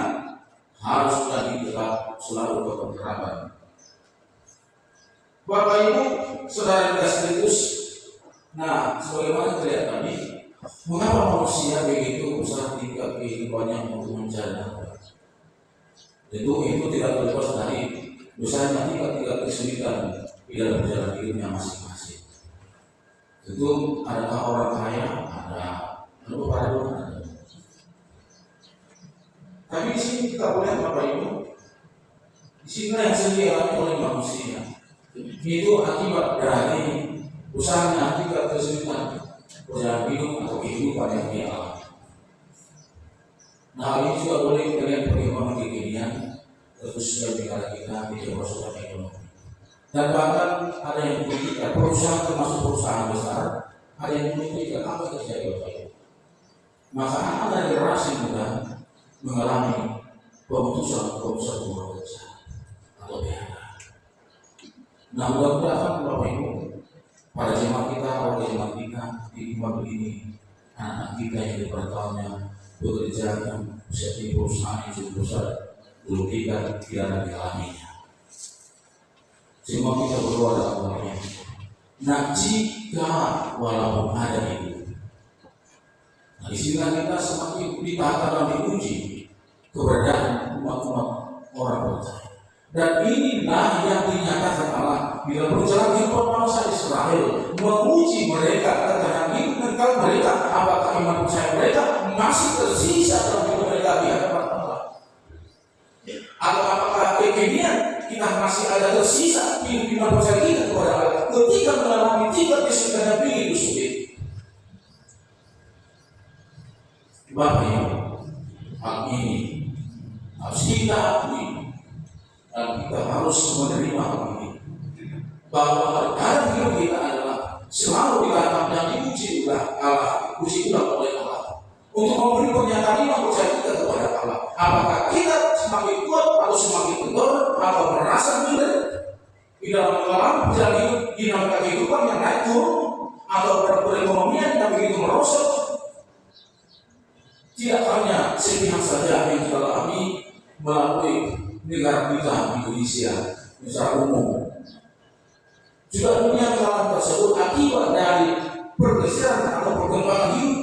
harus tadi tetap selalu berpengharapan. Bapak Ibu, saudara Kristus, nah sebagaimana terlihat tadi, mengapa manusia begitu usaha tingkat kehidupannya untuk mencari nafkah? Tentu itu tidak terlepas dari usahanya tingkat kesulitan di dalam perjalanan hidupnya masing-masing. Tentu adakah orang kaya, ada para doa. Tapi di sini kita boleh Bapak Ibu, di sini yang sering dialami oleh manusia itu akibat dari usahanya tingkat kesulitan perjalanan hidup atau kehidupan yang dia alami. Nah, ini juga boleh terlihat bagaimana kekinian khususnya di negara kita di persoalan ekonomi. Dan bahkan ada yang memikirkan perusahaan termasuk perusahaan besar, ada yang memikirkan apa yang terjadi Bapak Ibu. Maka ada generasi muda mengalami pemutusan hubungan kerja atau PHK. Nah, mudah-mudahan Bapak Ibu, pada jemaat kita, pada jemaat kita di iman ini, anak kita yang dipertahannya bekerja yang seperti perusahaan yang cukup besar, belum tidak ada dialaminya. Semua kita berdoa dalam Tuhan. Nah, jika walaupun ada itu, nah, di sini kita semakin ditata dan diuji keberadaan umat-umat orang percaya. Dan inilah yang dinyatakan Allah di dalam perjalanan kehidupan bangsa Israel, menguji mereka terhadap hidup dan mereka, apakah iman percaya mereka masih tersisa dalam hidup mereka di hadapan Allah, atau apakah kekinian kita masih ada tersisa hidup iman percaya kita kepada Allah ketika mengalami tingkat kesulitan yang begitu sulit. Bapak Ibu, hal ini harus kita akui dan kita harus menerima hal ini, bahwa dalam hidup kita adalah selalu dilatih dan diuji oleh Allah, diuji oleh Allah untuk memberi pernyataan iman percaya kita kepada Allah. Apakah kita semakin kuat atau semakin kendor atau merasa minder di dalam mengalami perjalanan hidup dinamika kehidupan yang naik turun atau perekonomian yang begitu merosot. Tidak hanya sepihak saja yang kita alami melalui negara kita Indonesia secara umum, juga dunia mengalami tersebut akibat dari pergeseran atau perkembangan hidup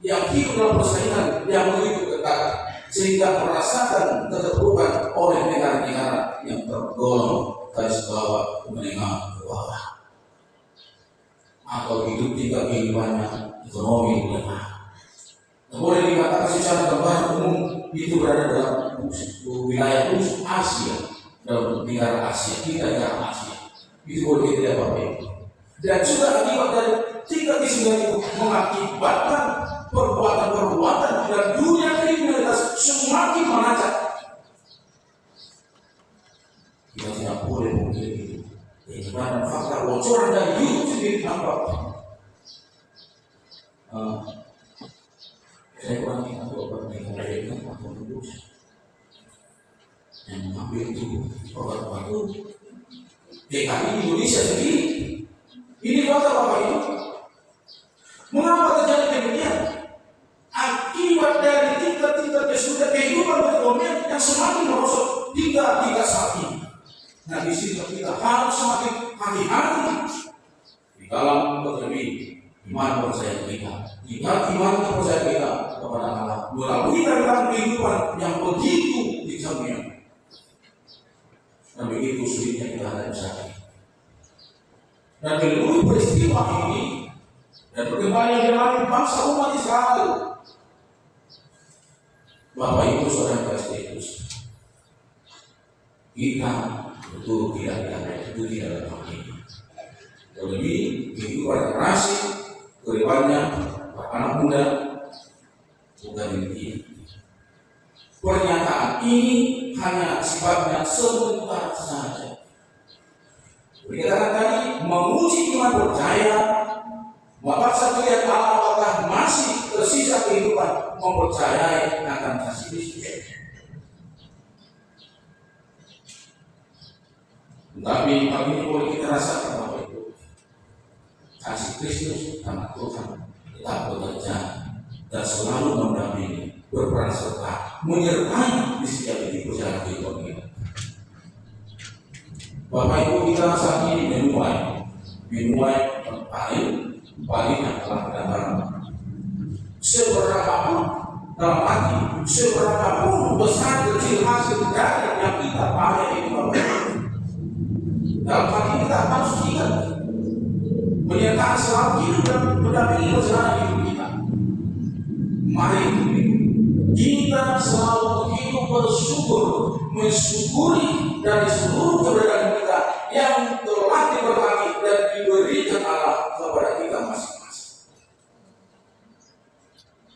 yang hidup dalam persaingan yang begitu ketat, sehingga merasakan keterpurukan oleh negara-negara yang tergolong garis bawah menengah ke bawah, atau hidup tingkat kehidupannya ekonomi lemah. Boleh dikatakan secara gambaran umum itu berada dalam wilayah khusus Asia, dalam negara Asia, kita negara Asia. Itu boleh kita dapat. Dan juga akibat dari tingkat kesulitan itu mengakibatkan perbuatan-perbuatan dan dunia kriminalitas semakin menacak. Kita tidak boleh memiliki itu. Karena fakta bocoran dari YouTube sendiri nampak. Saya kurang ingat obat mengenai atau lulus yang mengambil itu obat baru DKI Indonesia sendiri. Ini fakta Bapak Ibu. Mengapa terjadi demikian? Akibat dari tingkat-tingkat kesulitan kehidupan perekonomian yang semakin merosot hingga saat ini. Nah, di sini kita harus semakin hati-hati di dalam terlebih iman percaya kita. Jika iman percaya kita kepada Allah melalui dalam kehidupan yang begitu dijamnya dan begitu sulitnya kita hadapi saat ini. Dan melalui peristiwa ini dan perkembangan yang dialami bangsa umat Israel, Bapak Ibu Saudara Kristus, kita betul tidak dapat ini. Terlebih kehidupan generasi kedepannya anak muda bukan demikian. Pernyataan ini hanya sifatnya sebentar saja. Dikatakan tadi menguji iman percaya, maka saya lihat apakah masih tersisa kehidupan mempercayai akan kasih Kristus. Tapi pagi ini boleh kita rasakan bahwa itu kasih Kristus karena Tuhan tetap bekerja dan selalu mendampingi, berperan serta, menyertai di setiap titik perjalanan kehidupan kita. Bapak Ibu, kita saat ini menuai paling adalah kedatangan. Seberapapun dalam hati, seberapapun besar kecil hasil dari yang kita panen itu Bapak Ibu, dalam hati kita harus ingat penyertaan selalu hidup dan mendampingi perjalanan hidup kita. Mari kita selalu hidup bersyukur, mensyukuri dari seluruh keberadaan kita yang telah diberkati dan diberikan Allah kepada kita masing-masing.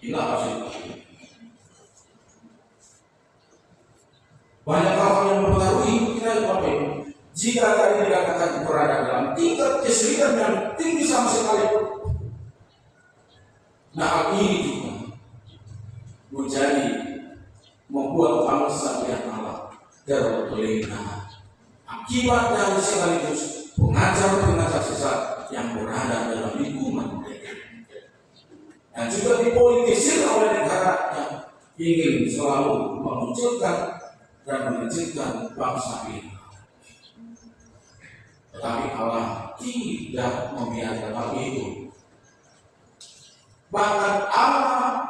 Inilah hasil. Banyak hal yang mempengaruhi kita Bapak Ibu. Jika tadi dikatakan berada dalam tingkat keseriusan yang tinggi sama sekali, nah hal ini juga menjadi membuat bangsa yang Allah terlena. Akibat dari sekaligus pengajar-pengajar sesat yang berada dalam lingkungan mereka, dan juga dipolitisir oleh negara yang ingin selalu memunculkan dan mengecilkan bangsa ini. Tetapi Allah tidak membiarkan hal itu. Bahkan Allah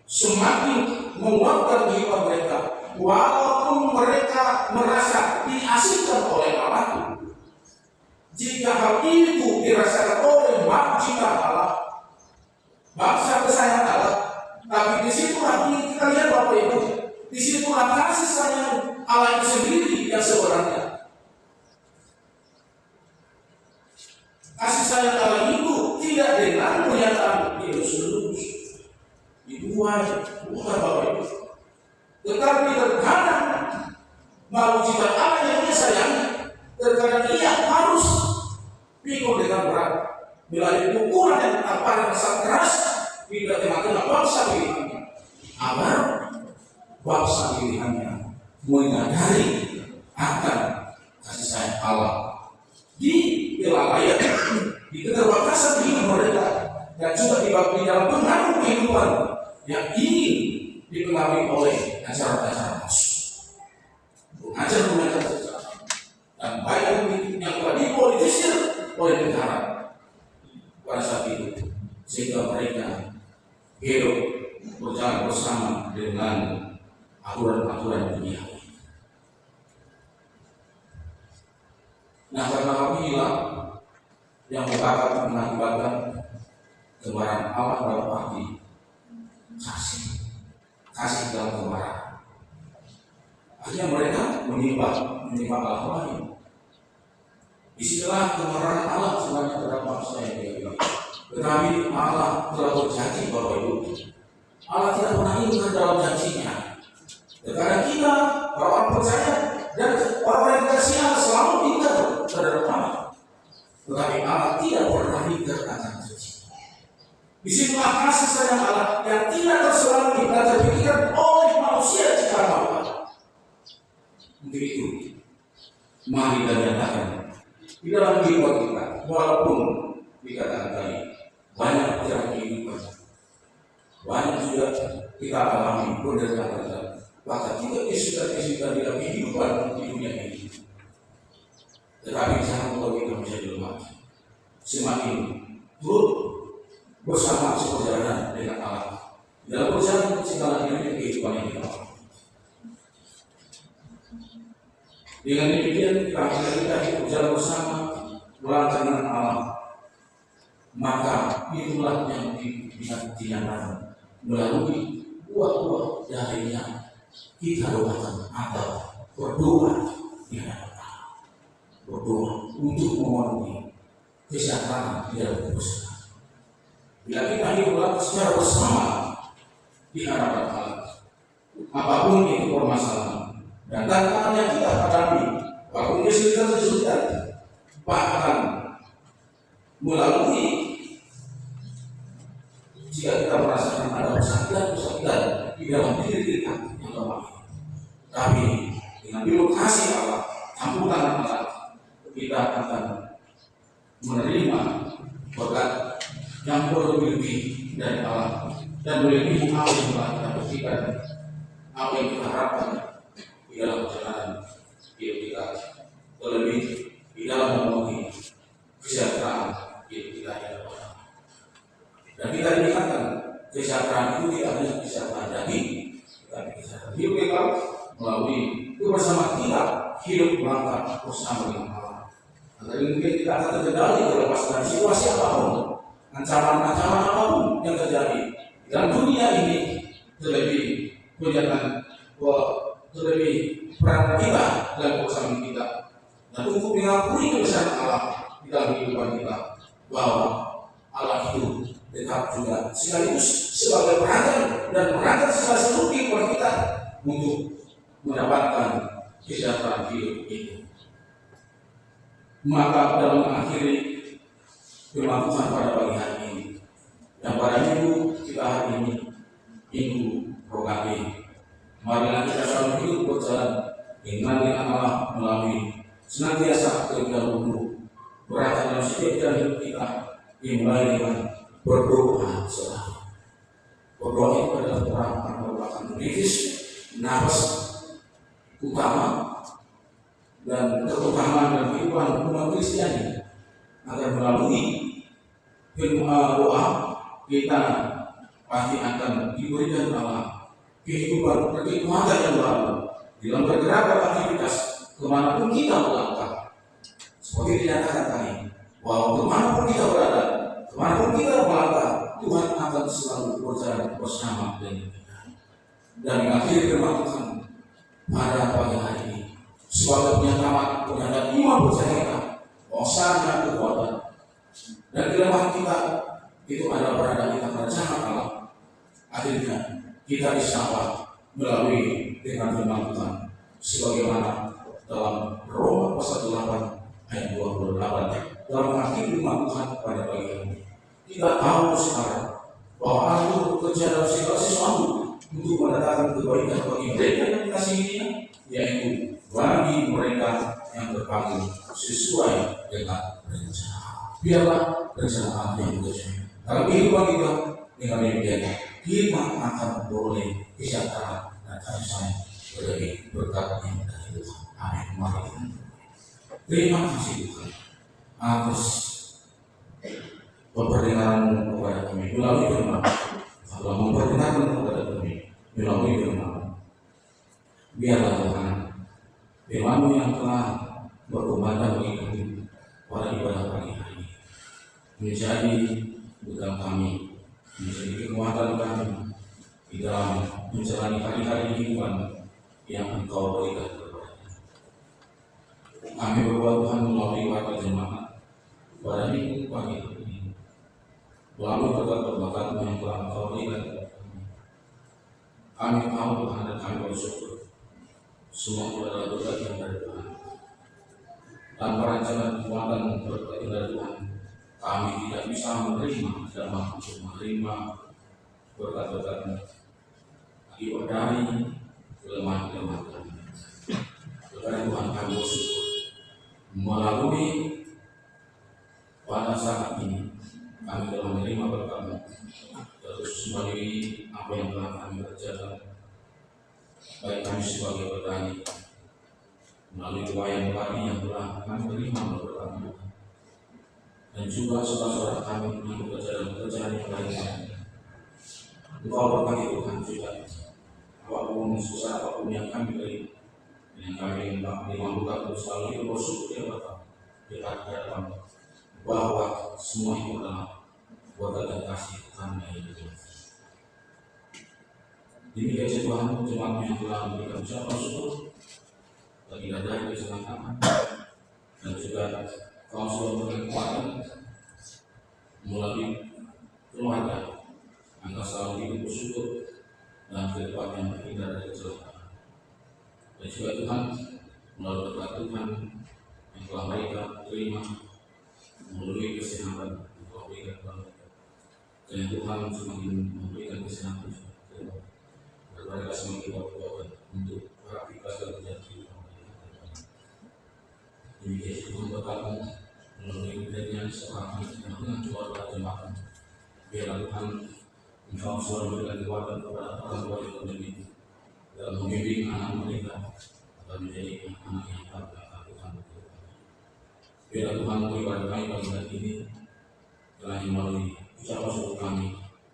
semakin menguatkan kehidupan mereka, walaupun mereka merasa diasingkan oleh Allah. Jika hal itu dirasakan oleh majikan Allah, bangsa kesayangan Allah, tapi di situ lagi kita lihat Bapak Ibu, di situlah kasih sayang Allah itu sendiri yang sebenarnya. Kasih sayang Allah itu tidak dengan pernyataan ilus-ilus, dibuat, bukan Bapak Ibu, tetapi terkadang majikan Allah yang dia sayang, terkadang ia harus pikul dengan berat, melalui pukulan dan tamparan yang sangat keras di tengah-tengah bangsa pilihannya, agar bangsa pilihannya menyadari akan kasih sayang Allah di kelalaian, di keterbatasan hidup mereka, dan juga di dalam pengaruh kehidupan yang ingin dipengaruhi oleh acara-acara musuh, acara-acara sejarah, dan baik yang telah dipolitisir oleh negara pada saat itu, sehingga mereka hidup berjalan bersama dengan aturan-aturan dunia. Nah, karena hal inilah yang akan mengakibatkan kemarahan Allah dalam arti kasih dalam kemarahan. Akhirnya mereka menimpa Allah lain. Disinilah kemarahan Allah sebenarnya terhadap bangsa yang dia pilih. Tetapi Allah telah berjanji Bapak Ibu, Allah tidak pernah ingkar dalam janjinya. Terkadang kita orang percaya dan orang yang kasih Allah selalu ingkar terhadap Allah. Tetapi Allah tidak pernah ingkar akan janji. Disinilah kasih sayang Allah yang tidak terselami dan terpikirkan oleh manusia jika Allah. Untuk itu, mari kita nyatakan di dalam kehidupan kita, walaupun dikatakan tadi banyak perjalanan kehidupan, banyak juga kita alami penderitaan, bahkan juga kesulitan dalam kehidupan di dunia ini. Tetapi jangan lupa kita menjadi lemah, semakin turut bersama seperjalanan dengan Allah dalam perjalanan segala kehidupan yang kita alami. Dengan demikian kita hidup berjalan bersama melangkah dengan Allah, maka itulah yang dinyatakan melalui buah-buah darinya kita doakan atau berdoa di hadapan Allah, berdoa untuk memenuhi kesejahteraan di dalam usaha. Bila kita hidup secara bersama di hadapan Allah, apapun itu permasalahan dan tantangan yang kita hadapi, walaupun kesulitan, bahkan melalui jika kita merasakan ada kesakitan di dalam diri kita yang lemah, tapi dengan kasih Allah, campur tangan Allah, kita akan menerima berkat yang berlebih dari Allah dan melebihi apa yang telah kita buktikan, apa yang kita harapkan di dalam perjalanan hidup kita, terlebih di dalam memenuhi kesejahteraan hidup kita yang ada. Dan kita diingatkan kesejahteraan itu tidak hanya kesejahteraan daging, tapi kesejahteraan hidup kita melalui kebersamaan kita hidup melangkah bersama dengan Allah. Agar mungkin kita akan terkendali terlepas dari situasi apapun, ancaman-ancaman apapun yang terjadi dalam dunia ini, terlebih terlebih peran kita dalam kebersamaan kita, dan untuk mengakui kebesaran Allah di dalam kehidupan kita, bahwa Allah itu tetap juga sekaligus sebagai perantara dan perantara seluruh kehidupan kita untuk mendapatkan kesejahteraan hidup itu. Maka dalam mengakhiri firman Tuhan pada pagi hari ini, dan pada minggu kita hari ini, minggu rogawi, marilah kita selalu hidup berjalan dengan Allah melalui senantiasa terlebih dahulu berada dalam setiap jalan hidup kita, dimulai dengan berdoa selalu. Berdoa itu adalah merupakan nafas nafas utama dan keutamaan dan kehidupan umat Kristiani, agar melalui doa kita pasti akan diberikan Allah kehidupan kekuatan yang baru dalam bergerak beraktivitas kemanapun kita melangkah. Seperti dinyatakan tadi, bahwa kemanapun kita berada, kemanapun kita melangkah, Tuhan akan selalu berjalan bersama dengan kita. Dan mengakhiri firman Tuhan pada pagi hari ini, sebagai penyandang iman percaya kita, bahwasanya kekuatan dan kelemahan kita itu adalah berada di tangan Allah. Akhirnya kita disapa melalui dengan firman Tuhan, sebagaimana dalam Roma pasal 8 ayat 28, dalam mengakhiri firman Tuhan pada pagi ini. Kita tahu sekarang bahwa Allah itu bekerja dalam segala sesuatu untuk mendatangkan kebaikan bagi mereka yang dikasihinya, yaitu bagi mereka yang berpanggil sesuai dengan rencana. Biarlah rencana Allah yang bekerja dalam kehidupan kita. Dengan demikian kita akan boleh kesejahteraan dan kasih sayang berlebih berkat yang dari Tuhan. Amin. Mari kita terima kasih Tuhan atas pemberitaanmu kepada kami melalui firman. Kalau memperdengarkan kepada kami melalui firman, biarlah Tuhan firman-Mu yang telah berkumandang bagi kami pada ibadah pagi hari ini menjadi bekal kami, menjadi kekuatan kami di dalam menjalani hari-hari kehidupan yang Engkau berikan kepada kami. Kami berdoa Tuhan melalui wakil jemaat pada minggu pagi hari ini, melalui berkat-berkat yang telah Engkau berikan kepada kami. Kami tahu Tuhan dan kami bersyukur semua itu adalah berkat yang dari Tuhan. Tanpa rancangan kekuatan berkat yang dari Tuhan, kami tidak bisa menerima dan mampu untuk menerima berkat-berkat-Mu akibat dari kelemahan-kelemahan kami. Karena Tuhan kami bersyukur melalui pada saat ini kami telah menerima berkat-Mu, terus melalui apa yang telah kami kerjakan, baik kami sebagai petani melalui wayang padi yang telah kami terima berkat-Mu, dan juga saudara-saudara kami yang bekerja dalam pekerjaan yang lainnya. Engkau berkati Tuhan juga apapun susah, apapun yang kami terima, yang kami dimampukan untuk selalu hidup bersyukur ya Bapa di hadapan bahwa semua itu adalah berkat dan kasih Tuhan yang hidup. Demikian Tuhan jemaat yang telah memberikan ucapan syukur bagi dari kesenangan dan juga kau sudah memberikan kekuatan melalui keluarga agar selalu hidup bersyukur dan kehidupan yang terhindar dari kecelakaan. Dan juga Tuhan melalui berkat Tuhan yang telah mereka terima melalui kesehatan yang telah berikan kepada mereka. Dan Tuhan semakin memberikan kesehatan dan mereka semakin berkuatan untuk beraktivitas dan menjadi kehidupan mereka. Demikian Tuhan berkat Biarlah Tuhan Engkau selalu memberikan kekuatan kepada orang tua yang mendidik dalam membimbing anak mereka agar menjadi anak yang taat akan Tuhan. Biarlah Tuhan beribadah kami pada saat ini telah melalui ucapan syukur kami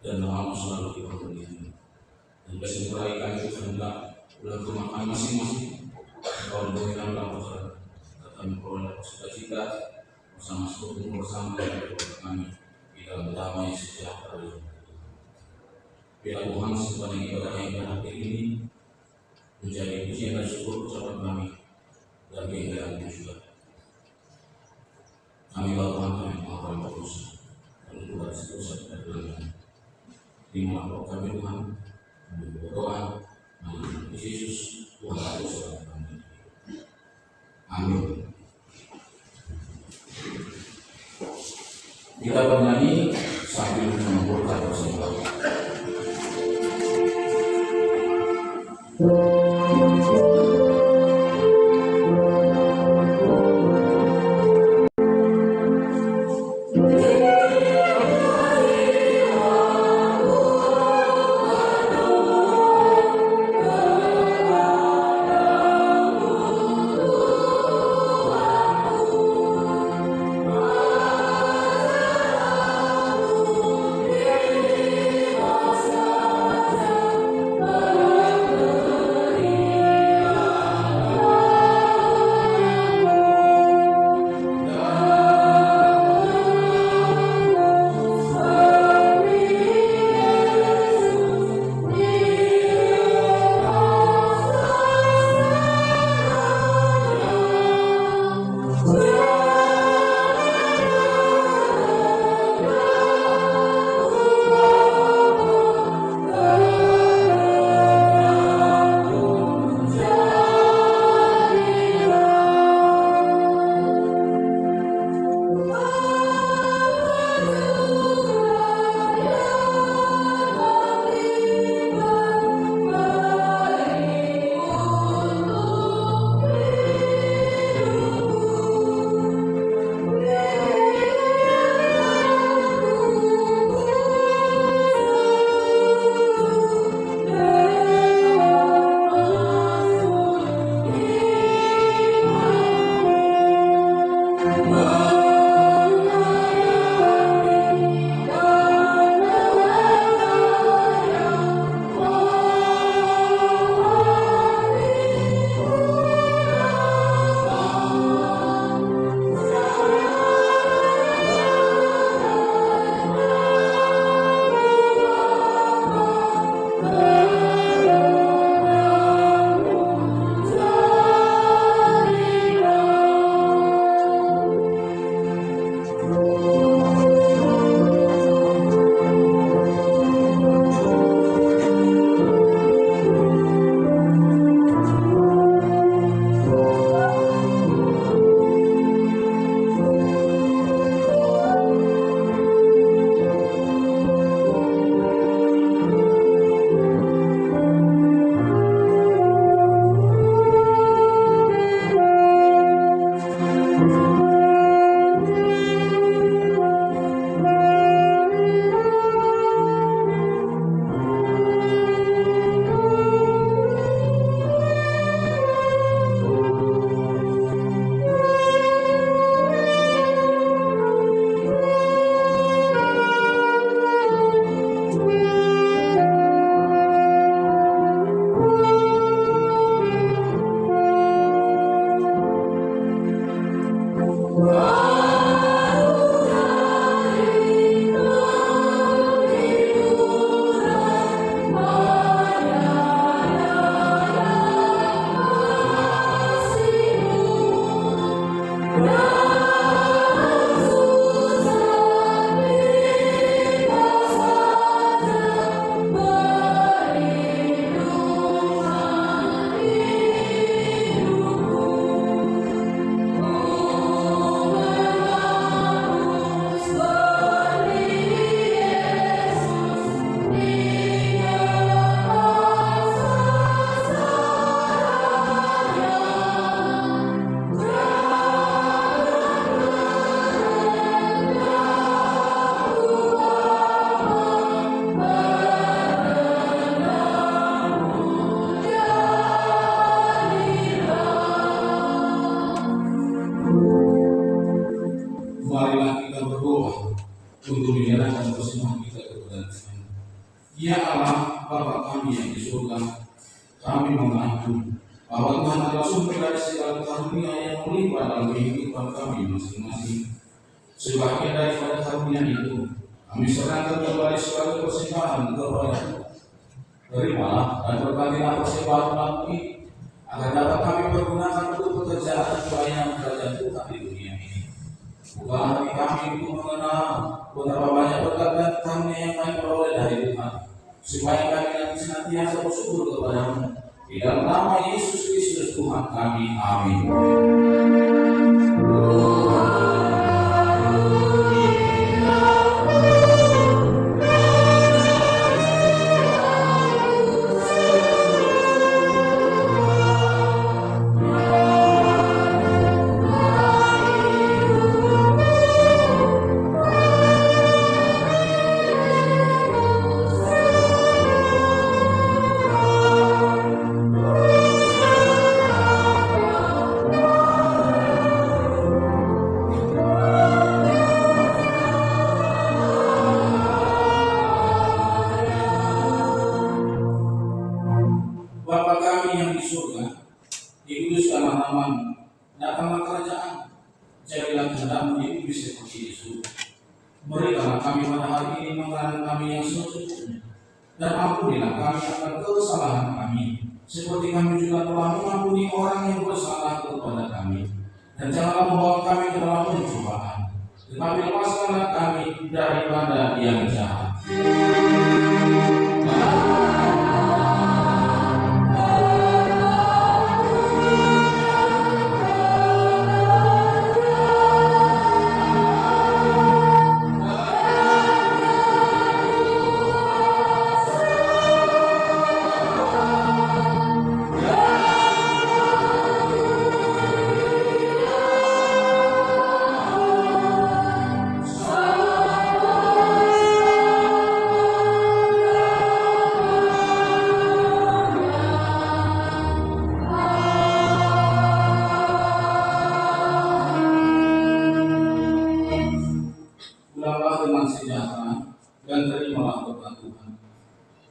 dan doa selalu dipermuliakan. Dan kesimpulan kami itu hendak pulang ke rumah kami masing-masing. Engkau memberikan kami kami memperoleh cita-cita bersama sekutu bersama dengan keluarga kami di dalam damai sejahtera. Biar Tuhan sepanjang ibadah yang hari ini menjadi pujian dan syukur ucapan kami dan keindahan juga. Kami Tuhan kami mohon berdosa dan doa dosa dan dosa. Terima kami Tuhan, kami berdoa melalui Yesus Tuhan Yesus kami. Amin. Kita bernyanyi sambil mengumpulkan bersama. Bapa kami yang di surga, kami mengaku bahwa Tuhan adalah sumber dari segala karunia yang melimpah dalam kehidupan kami masing-masing. Sebagian daripada karunia itu, kami serahkan kembali sebagai persembahan kepada Tuhan. Terimalah dan berbagi persembahan kami agar dapat kami pergunakan untuk pekerjaan pelayanan kerajaan Tuhan di dunia ini. Bukalah hati kami untuk mengenal betapa banyak berkat dan karunia yang kami peroleh dari Tuhan, supaya kami nanti senantiasa bersyukur kepada-Mu. Di dalam nama Yesus Kristus Tuhan kami, amin. Bapa kami yang di surga, dikuduskanlah nama-Mu, datanglah kerajaan-Mu, jadilah kehendak-Mu di bumi seperti di surga. Berikanlah kami pada hari ini makanan kami yang secukupnya, dan ampunilah kami akan kesalahan kami, seperti kami juga telah mengampuni orang yang bersalah kepada kami. Dan janganlah membawa kami ke dalam pencobaan, tetapi lepaskanlah kami daripada yang jahat. Dengan sejahtera dan terimalah berkat Tuhan.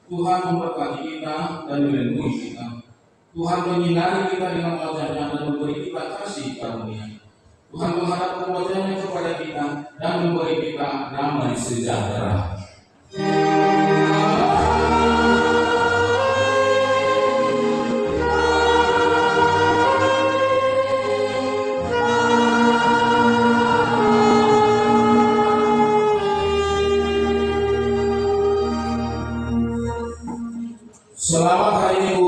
Tuhan memberkati kita dan melindungi kita. Tuhan menyinari kita dengan wajah-Nya dan memberi kita kasih karunia. Tuhan menghadapkan wajah-Nya kepada kita dan memberi kita damai sejahtera. Selamat Hari Minggu